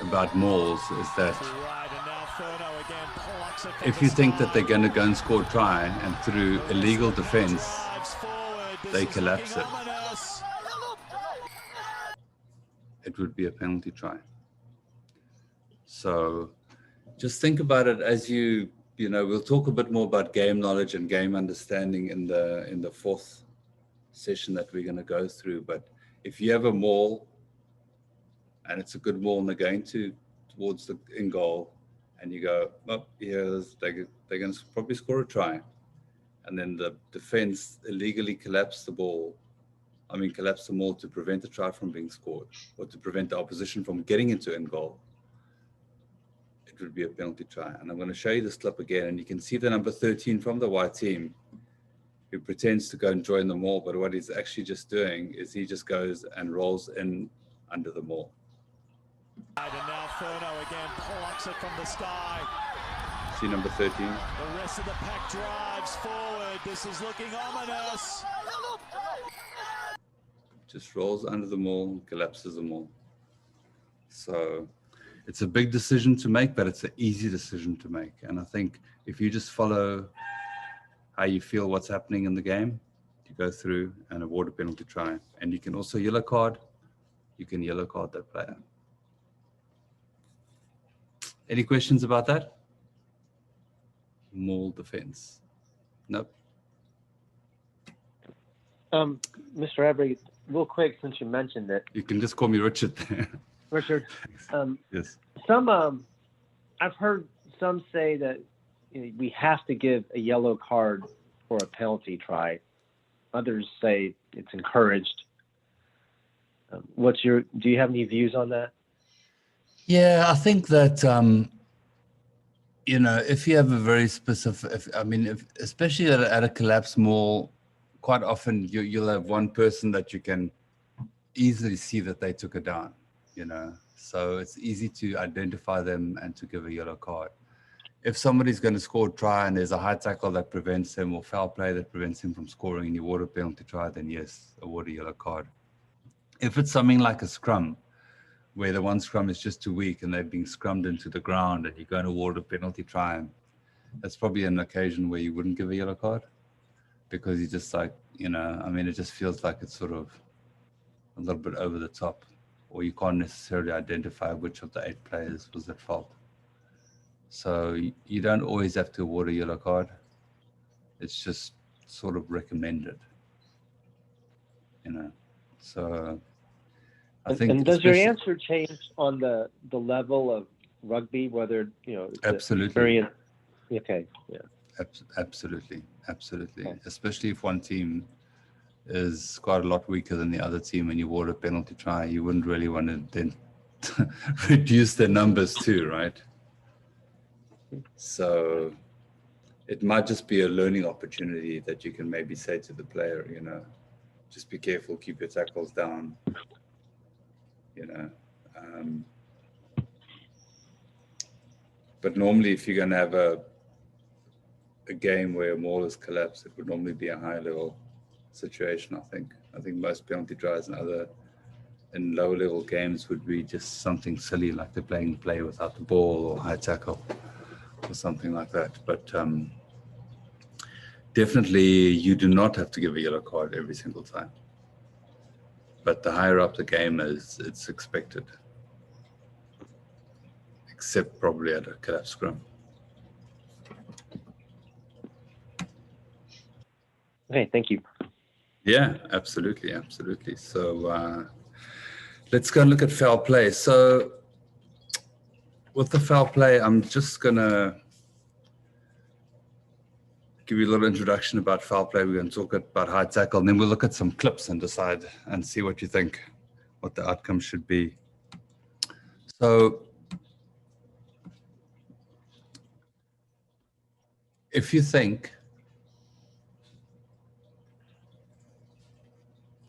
about mauls is that if you think that they're going to go and score a try and through illegal defense they collapse it, it would be a penalty try. So just think about it as you know, we'll talk a bit more about game knowledge and game understanding in the fourth session that we're going to go through. But if you have a maul and it's a good maul and they're going towards the in goal and you go, oh, yeah, they're going to probably score a try. And then the defense illegally collapse the maul to prevent the try from being scored or to prevent the opposition from getting into in goal, it would be a penalty try. And I'm going to show you this clip again, and you can see the number 13 from the white team who pretends to go and join the maul, but what he's actually just doing is he just goes and rolls in under the maul.
And now Furno again plucks it from the sky.
See number 13?
The rest of the pack drives forward. This is looking ominous.
Just rolls under them all, collapses them all. So it's a big decision to make, but it's an easy decision to make. And I think if you just follow how you feel what's happening in the game, you go through and award a penalty try. And you can also yellow card. You can yellow card that player. Any questions about that? Maul defense. Nope.
Mr. Avery, real quick, since you mentioned it.
You can just call me Richard.
Richard,
yes.
I've heard some say that we have to give a yellow card for a penalty try. Others say it's encouraged. Do you have any views on that?
Yeah, I think that, if you have a very specific, especially at a collapse mall, quite often you'll have one person that you can easily see that they took it down, so it's easy to identify them and to give a yellow card. If somebody's going to score a try and there's a high tackle that prevents him or foul play that prevents him from scoring and you award a penalty try, then yes, award a yellow card. If it's something like a scrum, where the one scrum is just too weak and they're being scrummed into the ground and you're going to award a penalty try, that's probably an occasion where you wouldn't give a yellow card, because you just it just feels like it's sort of a little bit over the top, or you can't necessarily identify which of the 8 players was at fault. So you don't always have to award a yellow card. It's just sort of recommended, so I think.
And does your answer change on the level of rugby, whether,
absolutely.
Okay, yeah.
Absolutely.
Okay.
Especially if one team is quite a lot weaker than the other team and you award a penalty try, you wouldn't really want to then reduce their numbers too, right? So it might just be a learning opportunity that you can maybe say to the player, just be careful, keep your tackles down, but normally if you're going to have a game where a maul has collapsed, it would normally be a high level situation. I think most penalty tries in low level games would be just something silly, like they're playing play without the ball or high tackle or something like that. But definitely you do not have to give a yellow card every single time. But the higher up the game is, it's expected, except probably at a collapse scrum.
Okay, thank you.
Yeah, absolutely. So let's go and look at foul play. So with the foul play, I'm just going to give you a little introduction about foul play. We're going to talk about high tackle, and then we'll look at some clips and decide and see what you think, what the outcome should be. So if you think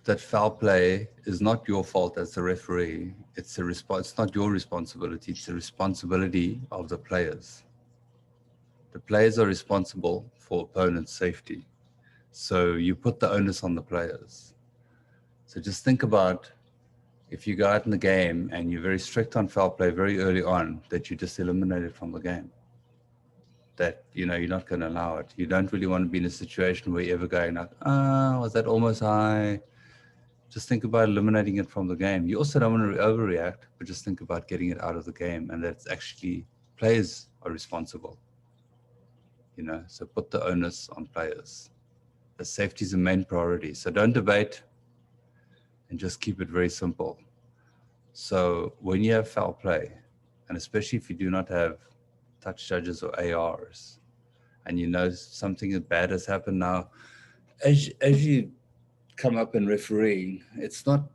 that foul play is not your fault as a referee, it's not your responsibility, it's the responsibility of the players. The players are responsible for opponent's safety. So you put the onus on the players. So just think about if you go out in the game and you're very strict on foul play very early on, that you just eliminate it from the game. That, you're not going to allow it. You don't really want to be in a situation where you're ever going like, was that almost high? Just think about eliminating it from the game. You also don't want to overreact, but just think about getting it out of the game, and that's actually players are responsible. So put the onus on players. The safety is the main priority. So don't debate and just keep it very simple. So when you have foul play, and especially if you do not have touch judges or ARs, and something bad has happened now, as you come up in refereeing, it's not,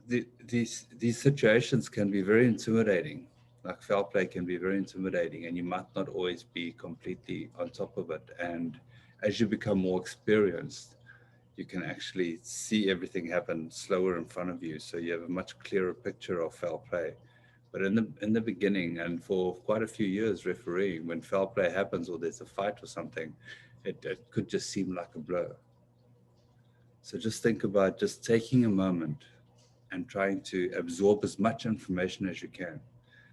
these situations can be very intimidating. Like foul play can be very intimidating, and you might not always be completely on top of it. And as you become more experienced, you can actually see everything happen slower in front of you. So you have a much clearer picture of foul play But in the beginning and for quite a few years refereeing, when foul play happens or there's a fight or something, it could just seem like a blur. So just think about just taking a moment and trying to absorb as much information as you can,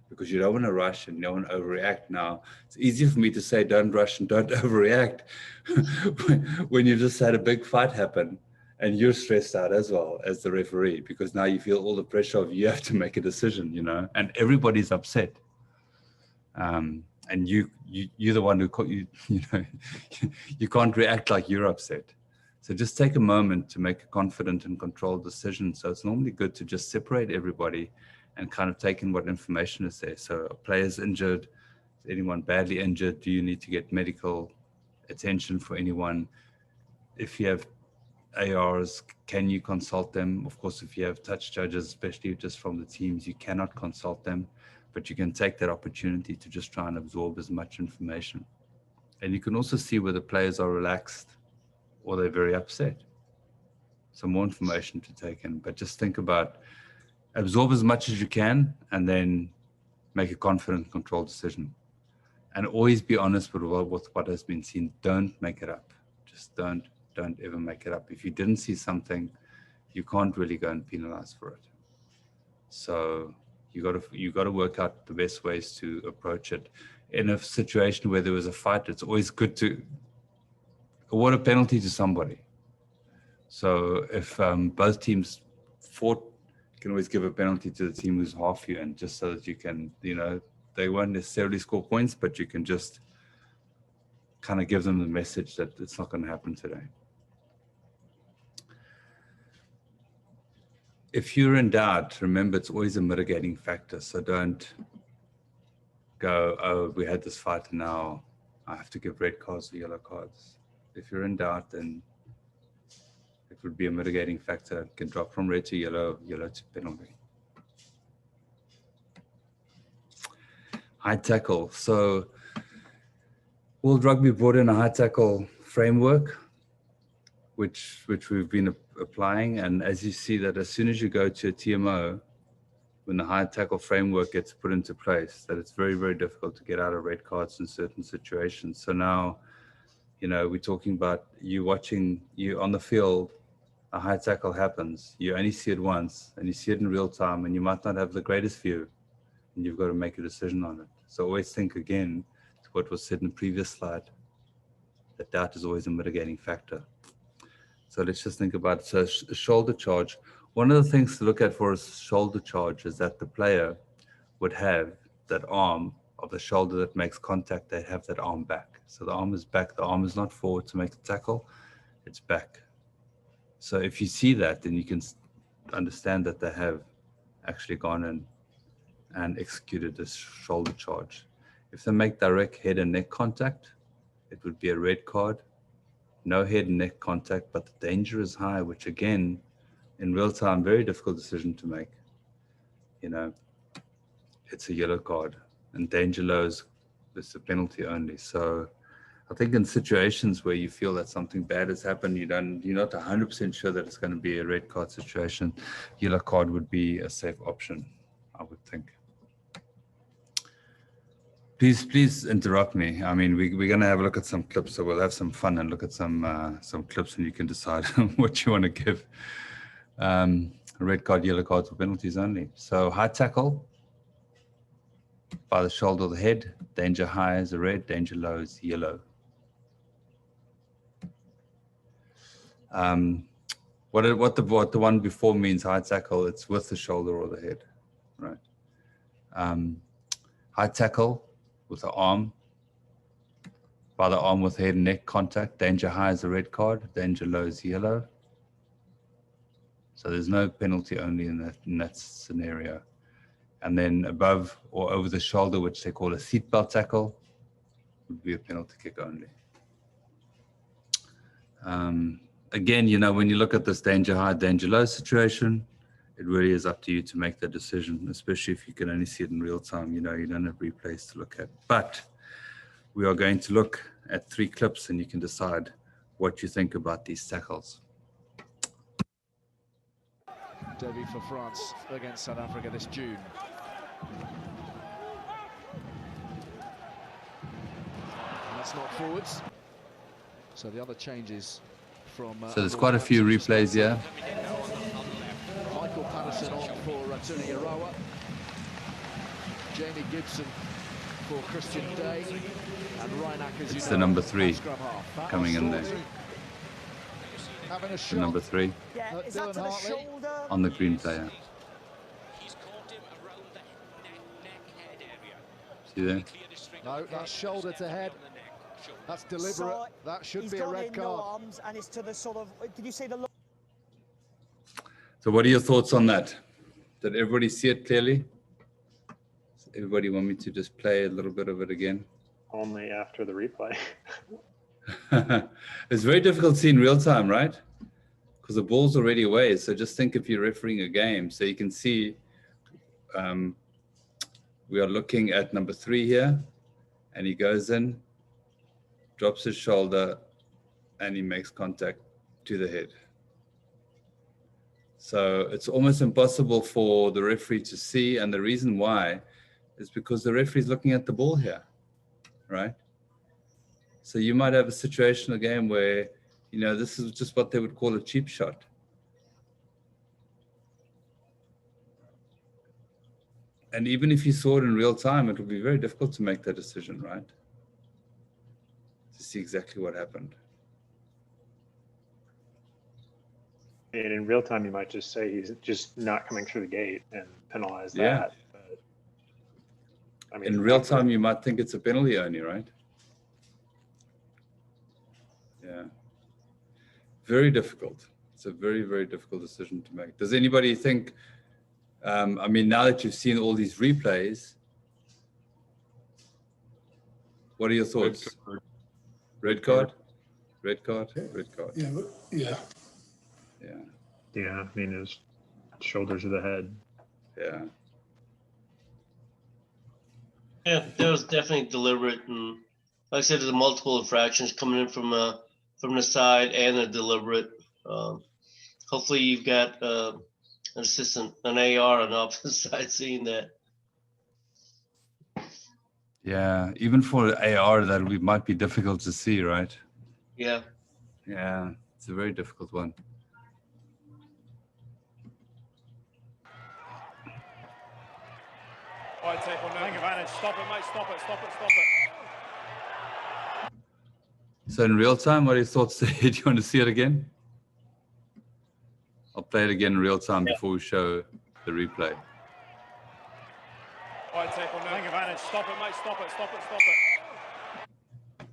because you don't want to rush and you don't want to overreact. Now, it's easy for me to say don't rush and don't overreact when you just had a big fight happen and you're stressed out as well as the referee, because now you feel all the pressure of you have to make a decision, you know, and everybody's upset. And you're the one who, you know, you can't react like you're upset. So just take a moment to make a confident and controlled decision. So it's normally good to just separate everybody and kind of take in what information is there. So a player's injured, is anyone badly injured? Do you need to get medical attention for anyone? If you have ARs, can you consult them? Of course, if you have touch judges, especially just from the teams, you cannot consult them, but you can take that opportunity to just try and absorb as much information. And you can also see whether players are relaxed or they're very upset. So more information to take in, but just think about, absorb as much as you can and then make a confident, controlled decision. And always be honest with what has been seen. Don't make it up. Just don't ever make it up. If you didn't see something, you can't really go and penalize for it. So you got to work out the best ways to approach it. In a situation where there was a fight, it's always good to award a penalty to somebody. So if both teams fought, you can always give a penalty to the team who's half you, and just so that you can, you know, they won't necessarily score points, but you can just kind of give them the message that it's not going to happen today. If you're in doubt, remember it's always a mitigating factor. So don't go, oh, we had this fight and now I have to give red cards or yellow cards. If you're in doubt, then it would be a mitigating factor. It can drop from red to yellow, yellow to penalty. High tackle. So World Rugby brought in a high tackle framework, which we've been applying. And as you see that as soon as you go to a TMO, when the high tackle framework gets put into place, that it's very, very difficult to get out of red cards in certain situations. So now, you know, we're talking about you on the field, a high tackle happens, you only see it once and you see it in real time and you might not have the greatest view and you've got to make a decision on it. So always think again to what was said in the previous slide, that doubt is always a mitigating factor. So let's just think about it. So a shoulder charge. One of the things to look at for a shoulder charge is that the player would have that arm of the shoulder that makes contact, they have that arm back. So the arm is back, the arm is not forward to make the tackle, it's back. So if you see that, then you can understand that they have actually gone in and executed this shoulder charge. If they make direct head and neck contact, it would be a red card. No head and neck contact, but the danger is high, which again, in real time, very difficult decision to make. You know, it's a yellow card, and danger lows, it's a penalty only. So I think in situations where you feel that something bad has happened, you're not 100% sure that it's going to be a red card situation, yellow card would be a safe option, I would think. Please interrupt me. I mean, we're going to have a look at some clips, so we'll have some fun and look at some clips, and you can decide what you want to give. Red card, yellow cards, or penalties only. So high tackle by the shoulder or the head. Danger high is a red, danger low is yellow. What the one before means high tackle, it's with the shoulder or the head, right? High tackle with the arm, by the arm with head and neck contact. Danger high is a red card, danger low is yellow. So there's no penalty only in that scenario. And then above or over the shoulder, which they call a seatbelt tackle, would be a penalty kick only. Again, you know, when you look at this danger high, danger low situation, it really is up to you to make the decision, especially if you can only see it in real time. You know, you don't have replays to look at. But we are going to look at 3 clips and you can decide what you think about these tackles.
Debut for France against South Africa this June.
That's not forwards. So the other changes from.
So there's quite a few replays here.
Michael Patterson on for TRRA. Jamie Gibson for Christian Day. And Reinach, as
It's the number 3 coming in there. The number 3 on the green player. See there?
No, that's shoulder to head. That's deliberate.
So
that should be a red card.
No arms, and it's to the sort of. Did you see the?
So what are your thoughts on that? Did everybody see it clearly? Does everybody want me to just play a little bit of it again?
Only after the replay.
It's very difficult to see in real time, right? Because the ball's already away. So just think if you're refereeing a game. So you can see we are looking at number 3 here, and he goes in, drops his shoulder, and he makes contact to the head. So it's almost impossible for the referee to see, and the reason why is because the referee is looking at the ball here, right? So you might have a situational game where, you know, this is just what they would call a cheap shot. And even if you saw it in real time, it would be very difficult to make that decision, right? To see exactly what happened.
And in real time, you might just say he's just not coming through the gate and penalize that.
Yeah.
But, I mean,
in real time, you might think it's a penalty only, right? Yeah. Very difficult. It's a very, very difficult decision to make. Does anybody think, I mean, now that you've seen all these replays, what are your thoughts? Red card? Red card? Red card.
Yeah, yeah.
Yeah.
Yeah, I mean, his shoulders of the head.
Yeah.
Yeah, that was definitely deliberate, and like I said, there's multiple infractions coming in from the side and a deliberate. Hopefully, you've got an assistant, an AR on the opposite side, seeing that.
Yeah, even for AR, that might be difficult to see, right?
Yeah.
Yeah, it's a very difficult one.
Wide tackle, no advantage. Stop it, mate. Stop it, stop it, stop it.
So in real time, what are your thoughts? Do you want to see it again? I'll play it again in real time before we show the replay.
Wide tackle, no advantage. Stop it, mate. Stop it, stop it, stop it.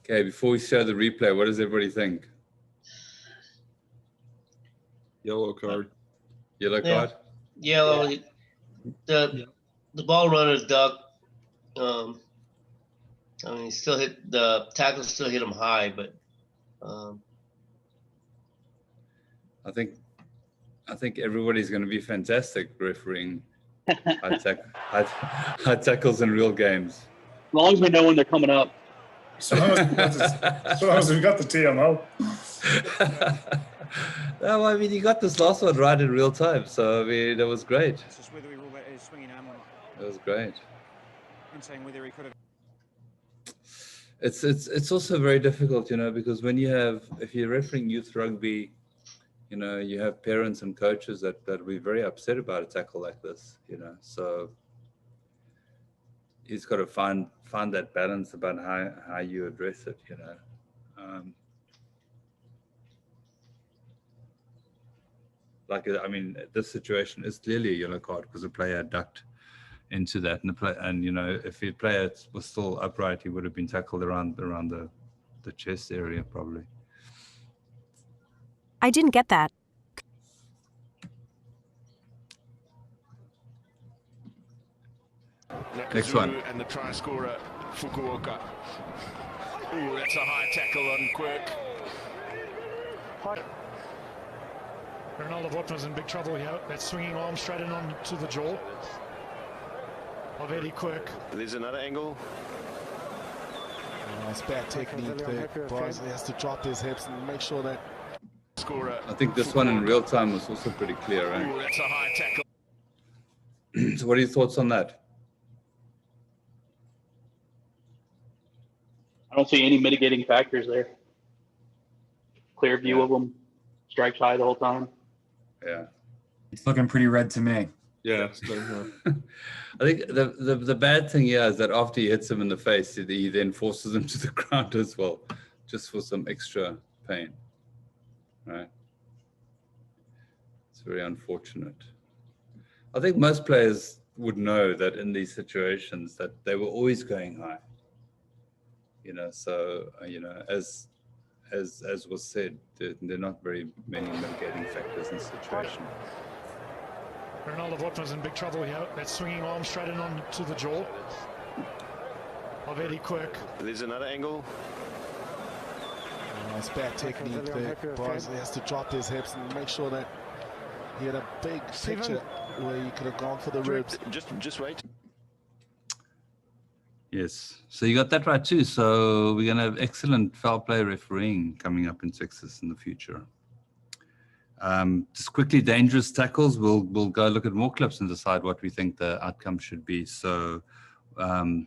Okay, before we show the replay, what does everybody think?
Yellow card.
Yellow card?
Yellow. The ball runner ducked. I mean, he still hit the tackle. Still hit him high, but
I think everybody's going to be fantastic refereeing high tackles in real games.
As long as we know when they're coming up.
So long as we got the TMO.
No, I mean, you got this last one right in real time. So, I mean, that was great.
It's just whether we rule that as swinging arm or not.
That was great.
I'm saying whether he could have.
It's also very difficult, you know, because when you have, if you're refereeing youth rugby, you know, you have parents and coaches that will be very upset about a tackle like this, you know. So he's got to find that balance about how you address it, you know. Like, I mean, this situation is clearly a yellow card because the player ducked into that, and you know, if the player was still upright, he would have been tackled around the chest area probably.
I didn't get that.
Next one.
And the try scorer, Fukuoka. Ooh, that's a high tackle on Quirk.
Ronaldo Botman's in big trouble here. That swinging arm straight in onto the jaw of Eddie Quirk.
There's another angle.
It's bad technique there. Barnsley has to drop his hips and make sure that
scorer.
I think this one in real time was also pretty clear, right?
Ooh, that's a high tackle.
So what are your thoughts on that?
I don't see any mitigating factors there. Clear view of them, strikes high the whole time.
Yeah.
It's looking pretty red to me.
Yeah.
I think the bad thing here is that after he hits him in the face, he then forces him to the ground as well, just for some extra pain. Right? It's very unfortunate. I think most players would know that in these situations that they were always going high. So as was said, there are not very many mitigating factors in the situation.
Ronaldo Botman's in big trouble here. That swinging arm straight in onto the jaw of Eddie Quirk.
There's another angle.
It's bad technique there. Bosley has to drop his hips and make sure that he had a big picture where he could have gone for the ribs.
Just wait.
Yes, so you got that right too. So we're going to have excellent foul play refereeing coming up in Texas in the future. Just quickly, dangerous tackles. We'll go look at more clips and decide what we think the outcome should be. So there's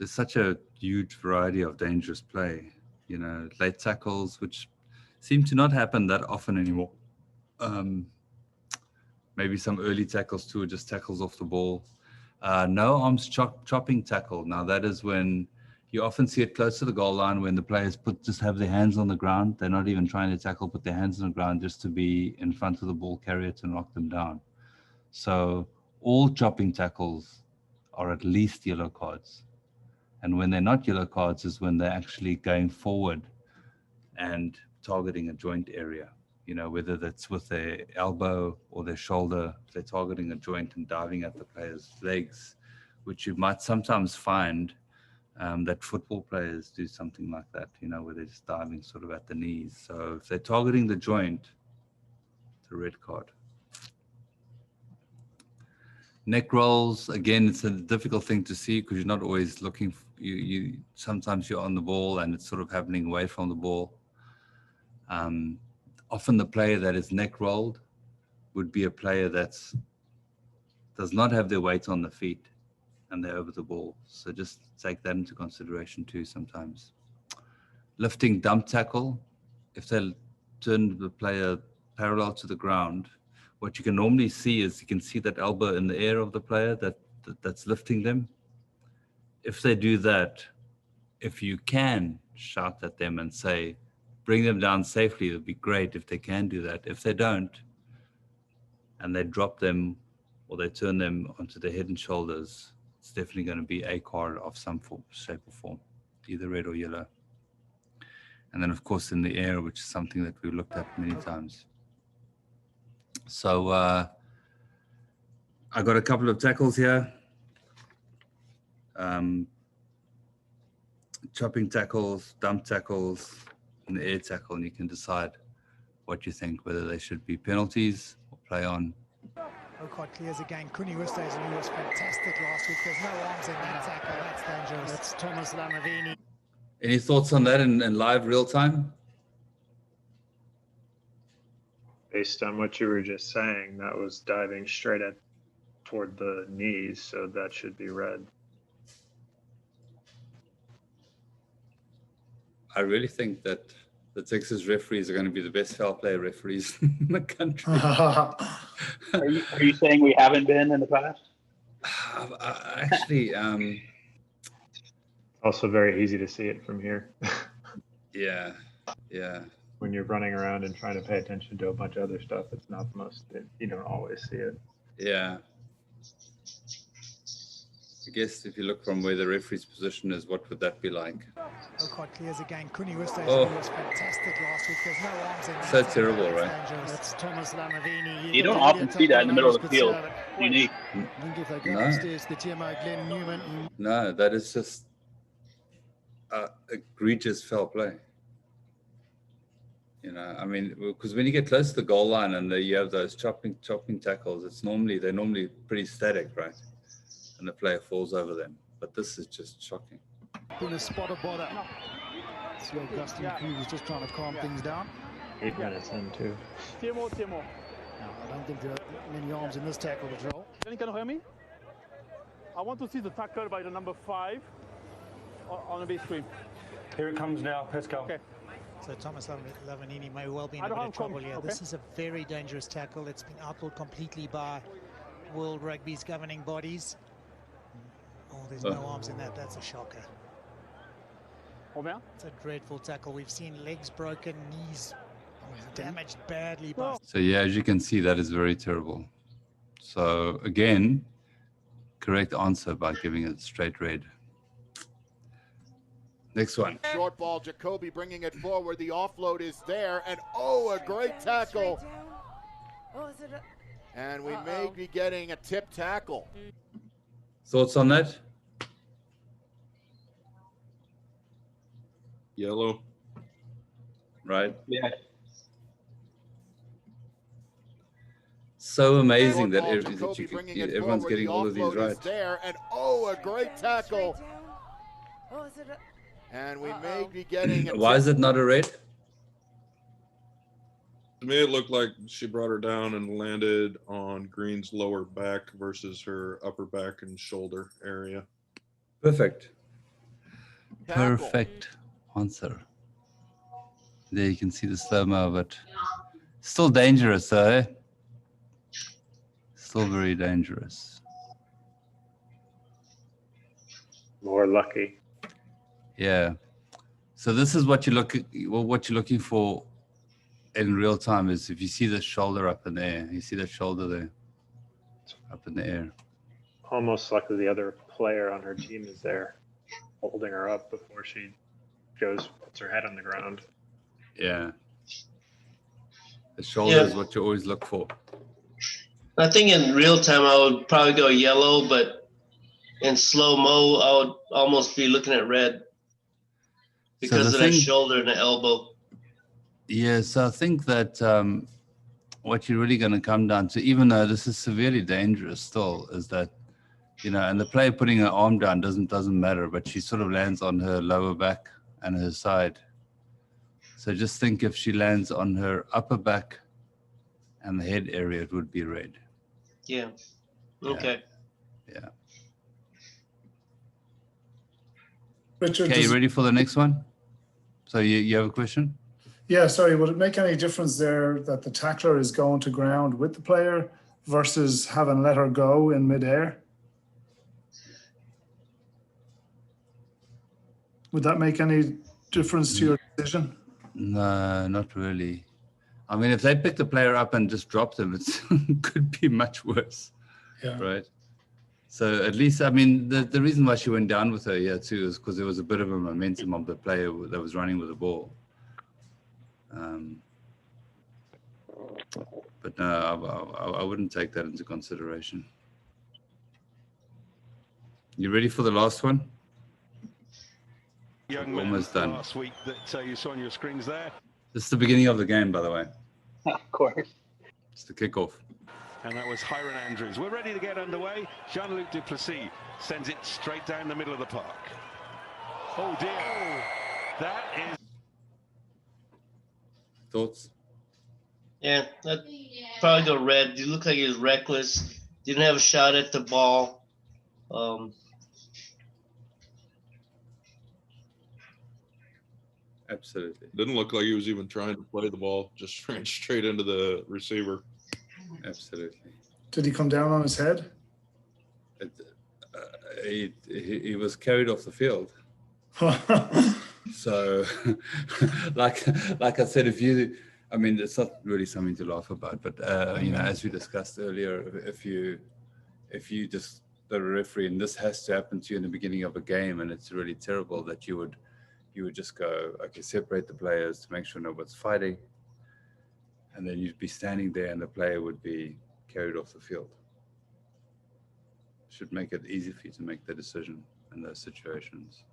such a huge variety of dangerous play. Late tackles, which seem to not happen that often anymore. Maybe some early tackles too, just tackles off the ball. No arms chopping tackle. Now that is when you often see it close to the goal line when the players just have their hands on the ground. They're not even trying to tackle, put their hands on the ground just to be in front of the ball carrier to knock them down. So all chopping tackles are at least yellow cards. And when they're not yellow cards is when they're actually going forward and targeting a joint area. Whether that's with their elbow or their shoulder, if they're targeting a joint and diving at the player's legs, which you might sometimes find that football players do something like that, where they're just diving sort of at the knees. So if they're targeting the joint, it's a red card. Neck rolls, again, it's a difficult thing to see because you're not always looking. Sometimes you're on the ball and it's sort of happening away from the ball. Often the player that is neck rolled would be a player that does not have their weight on the feet and they're over the ball. So just take that into consideration too sometimes. Lifting dump tackle, if they turn the player parallel to the ground, what you can normally see is you can see that elbow in the air of the player that's lifting them. If they do that, if you can shout at them and say, bring them down safely, it would be great if they can do that. If they don't, and they drop them or they turn them onto their head and shoulders, it's definitely going to be a card of some form, shape or form, either red or yellow. And then, of course, in the air, which is something that we've looked at many times. So I got a couple of tackles here. Chopping tackles, dump tackles, and the air tackle, and you can decide what you think, whether they should be penalties or play on.
Quite clears again. Kuni Ustaisen was fantastic last week. There's no arms in that tackle. That's dangerous. That's Thomas Lamavini.
Any thoughts on that in live real time?
Based on what you were just saying, that was diving straight toward the knees, so that should be red.
I really think that the Texas referees are going to be the best foul play referees in the country.
Are you saying we haven't been in the past?
Actually,
also very easy to see it from here.
Yeah.
When you're running around and trying to pay attention to a bunch of other stuff, it's not the most, you don't always see it.
Yeah. I guess if you look from where the referee's position is, what would that be like?
Quite clears again. Kuni Ustaisen was fantastic last week. There's no arms in that.
So terrible, right?
That's Thomas Lamavini.
You don't often see that in the middle of the field. Unique.
No, that is just egregious foul play. I mean, because when you get close to the goal line and you have those chopping tackles, they're normally pretty static, right? And the player falls over them. But this is just shocking.
Been a spot of bother. See, Augustine Key was just trying to calm things down.
8 minutes in too.
No, I don't think there are many arms in this tackle to draw.
Can you hear me? I want to see the tackle by the number 5 on the big screen.
Here it comes now, Pascal.
Okay.
So Thomas Lavanini may well be in
I
a
don't
bit
have
of trouble
com-
here.
okay.
This is a very dangerous tackle. It's been outlawed completely by World Rugby's governing bodies. Oh, there's no arms in that. That's a shocker. It's a dreadful tackle. We've seen legs broken, knees damaged badly by.
So yeah, as you can see, that is very terrible. So again, correct answer by giving it straight red. Next one.
Short ball, Jacoby bringing it forward. The offload is there, and oh, a great tackle. And we may be getting a tip tackle.
Thoughts on that?
Yellow.
Right?
Yeah.
So amazing that,
Short
that
ball,
you
bringing
can,
it
everyone's
forward.
getting
The
all of these
offload is
right.
there, and oh, a great tackle. And we may be getting a
Why is it not a red?
To me, it looked like she brought her down and landed on Green's lower back versus her upper back and shoulder area.
Perfect.
Tackle.
Perfect answer. There you can see the slow-mo, but still dangerous, though. Eh? Still very dangerous.
More lucky.
Yeah. So this is what what you're looking for in real time is if you see the shoulder up in the air. You see that shoulder there, up in the air.
Almost like the other player on her team is there, holding her up before she puts her head on the ground.
Yeah. The shoulder is what you always look for.
I think in real time I would probably go yellow, but in slow mo I would almost be looking at red because of that shoulder and the elbow.
Yeah, so I think that what you're really going to come down to, even though this is severely dangerous still, is that, and the player putting her arm down doesn't matter, but she sort of lands on her lower back and her side. So just think if she lands on her upper back and the head area, it would be red.
Yeah. Okay.
Yeah.
Richard,
Okay, you ready for the next one? So you have a question?
Yeah, sorry. Would it make any difference there that the tackler is going to ground with the player versus having let her go in midair? Would that make any difference to your decision?
No, not really. I mean, if they pick the player up and just drop them, it could be much worse.
Yeah.
Right. So at least, I mean, the reason why she went down with her, too, is because there was a bit of a momentum of the player that was running with the ball. But no, I wouldn't take that into consideration. You ready for the last one?
Young
Almost done.
last week that you saw on your screens there.
This is the beginning of the game, by the way.
Of course.
It's the kickoff.
And that was Hiron Andrews. We're ready to get underway. Jean-Luc Duplessis sends it straight down the middle of the park. Oh dear. That is...
Thoughts?
Yeah, I'd probably go red. You look like he was reckless. Didn't have a shot at the ball.
Absolutely.
Didn't look like he was even trying to play the ball. Just ran straight into the receiver.
Absolutely.
Did he come down on his head?
He was carried off the field. So, like I said, I mean, it's not really something to laugh about, but as we discussed earlier, if you just the referee, and this has to happen to you in the beginning of a game, and it's really terrible that you would just go, okay, separate the players to make sure nobody's fighting, and then you'd be standing there, and the player would be carried off the field. Should make it easy for you to make the decision in those situations.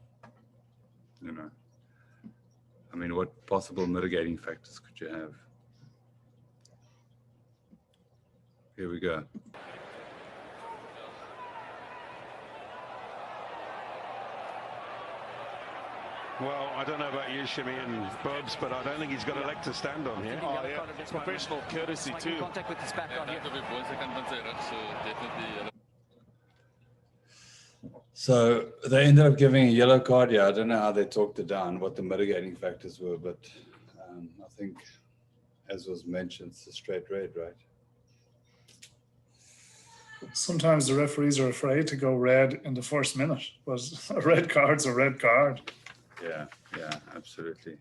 I mean, what possible mitigating factors could you have? Here we go.
Well, I don't know about you, Shimmy and Bubs, but I don't think he's got a leg to stand on here.
Oh, yeah. Professional courtesy, too.
Contact with this back on here.
So they ended up giving a yellow card. Yeah, I don't know how they talked it down, what the mitigating factors were, but I think, as was mentioned, it's a straight red, right?
Sometimes the referees are afraid to go red in the first minute, but a red card's a red card.
Yeah, absolutely.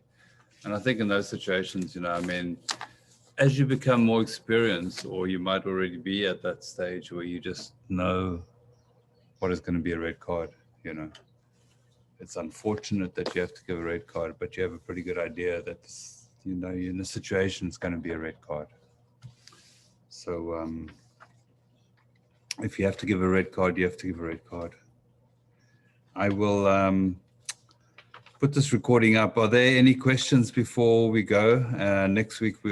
And I think in those situations, you know, I mean, as you become more experienced, or you might already be at that stage where you just know what is going to be a red card, you know. It's unfortunate that you have to give a red card, but you have a pretty good idea that, you know, you're in a situation it's going to be a red card. So if you have to give a red card, you have to give a red card. I will put this recording up. Are there any questions before we go? Next week, we're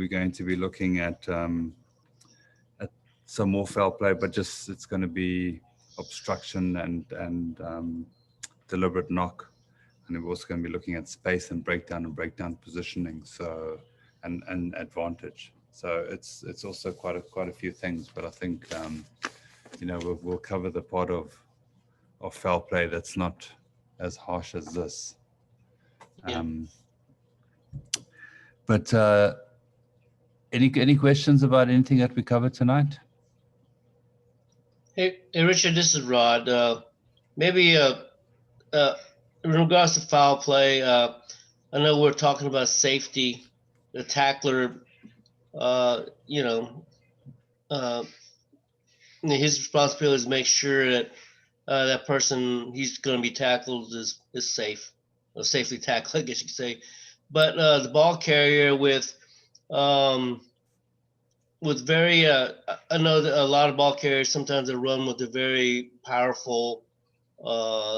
going to be looking at some more foul play, but just it's going to be obstruction and deliberate knock. And we're also going to be looking at space and breakdown positioning, so and advantage. So it's also quite a few things, but I think you know, we'll cover the part of foul play that's not as harsh as this.
Yeah.
But any questions about anything that we covered tonight?
Hey, Richard, this is Rod. Maybe in regards to foul play, I know we're talking about safety. The tackler, you know, his responsibility is to make sure that that person he's going to be tackled is safe, or safely tackled, I guess you could say. But the ball carrier with very, I know that a lot of ball carriers sometimes they run with a very powerful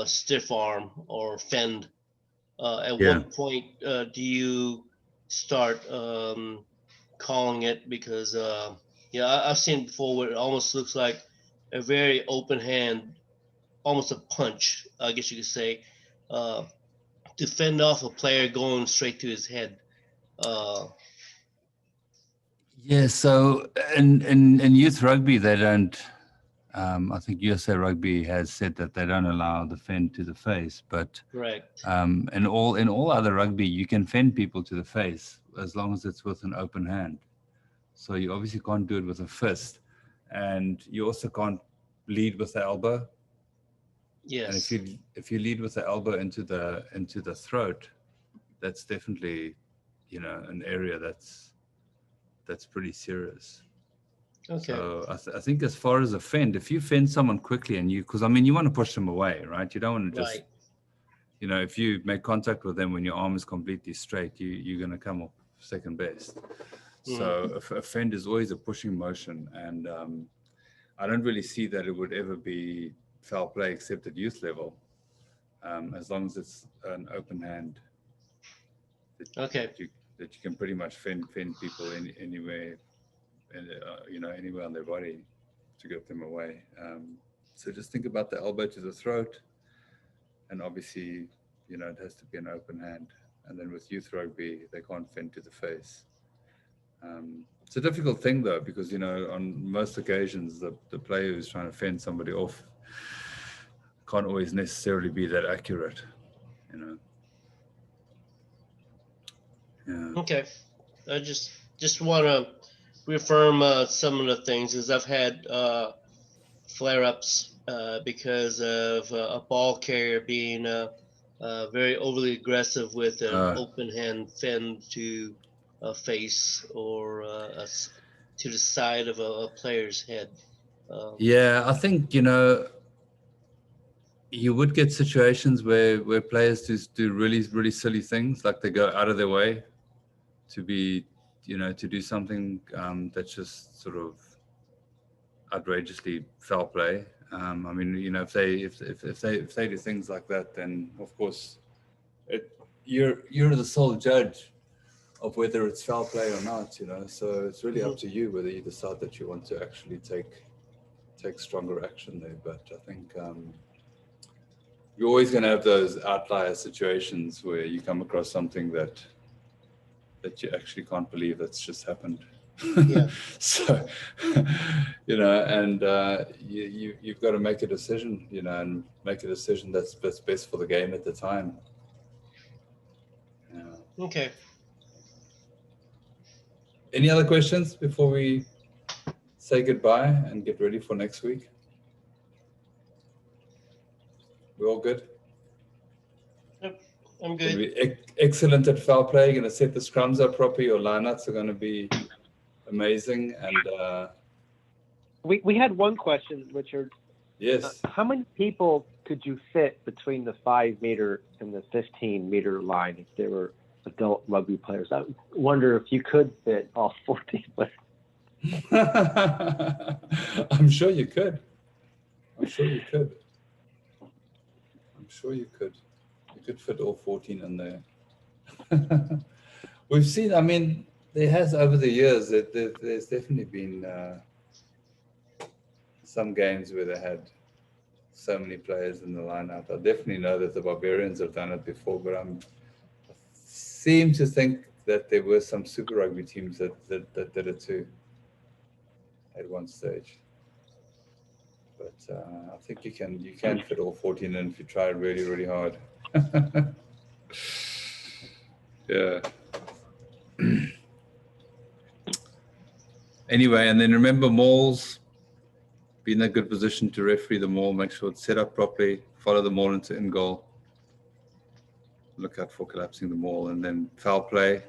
stiff arm or fend. At what point do you start calling it? Because yeah, I've seen it before where it almost looks like a very open hand, almost a punch, I guess you could say, to fend off a player going straight to his head.
Yeah, so in youth rugby, they don't, I think USA Rugby has said that they don't allow the fend to the face, but
Correct.
in all other rugby, you can fend people to the face as long as it's with an open hand. So you obviously can't do it with a fist, and you also can't lead with the elbow.
Yes.
And if you lead with the elbow into the throat, that's definitely, you know, an area that's pretty serious.
Okay.
So I think as far as a fend, if you fend someone quickly and because I mean you want to push them away, right? You don't want to just,
Right.
you know, if you make contact with them when your arm is completely straight, you're going to come up second best. So a fend is always a pushing motion, and I don't really see that it would ever be foul play except at youth level, as long as it's an open hand. That you can pretty much fend people anywhere, and you know, anywhere on their body to get them away. So just think about the elbow to the throat, and obviously, you know, it has to be an open hand. And then with youth rugby, they can't fend to the face. It's a difficult thing though, because, you know, on most occasions, the player who's trying to fend somebody off can't always necessarily be that accurate, you know. Yeah.
Okay. I just want to reaffirm some of the things, as I've had flare-ups because of a ball carrier being very overly aggressive with an open hand fend to a face or to the side of a player's head.
Yeah, I think, you know, you would get situations where players do really, really silly things, like they go out of their way to be, you know, to do something that's just sort of outrageously foul play. I mean, you know, if they do things like that, then of course, you're the sole judge of whether it's foul play or not, you know. So it's really up to you whether you decide that you want to actually take stronger action there. But I think you're always going to have those outlier situations where you come across something that you actually can't believe that's just happened.
Yeah.
So, and you've got to make a decision, and make a decision that's best for the game at the time. Yeah.
Okay.
Any other questions before we say goodbye and get ready for next week? We're all good?
Yep, I'm
Gonna
good.
be excellent at foul play. You're going to set the scrums up properly. Your lineouts are going to be amazing. And
we had one question, Richard.
Yes.
How many people could you fit between the 5 meter and the 15 meter line if they were adult rugby players? I wonder if you could fit all 14 players.
I'm sure you could. I'm sure you could. I'm sure you could. You could fit all 14 in there. We've seen, I mean, there has over the years, there's definitely been some games where they had so many players in the lineup. I definitely know that the Barbarians have done it before, but I seem to think that there were some Super Rugby teams that did it too at one stage. But I think you can fit all 14 in if you try really, really hard. Yeah. Anyway, and then remember, mauls, be in a good position to referee the maul, make sure it's set up properly, follow the maul into in goal, look out for collapsing the maul, and then foul play.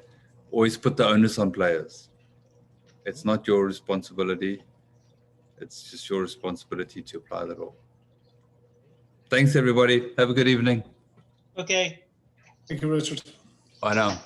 Always put the onus on players. It's not your responsibility. It's just your responsibility to apply the law. Thanks, everybody. Have a good evening.
Okay.
Thank you, Richard.
Bye now.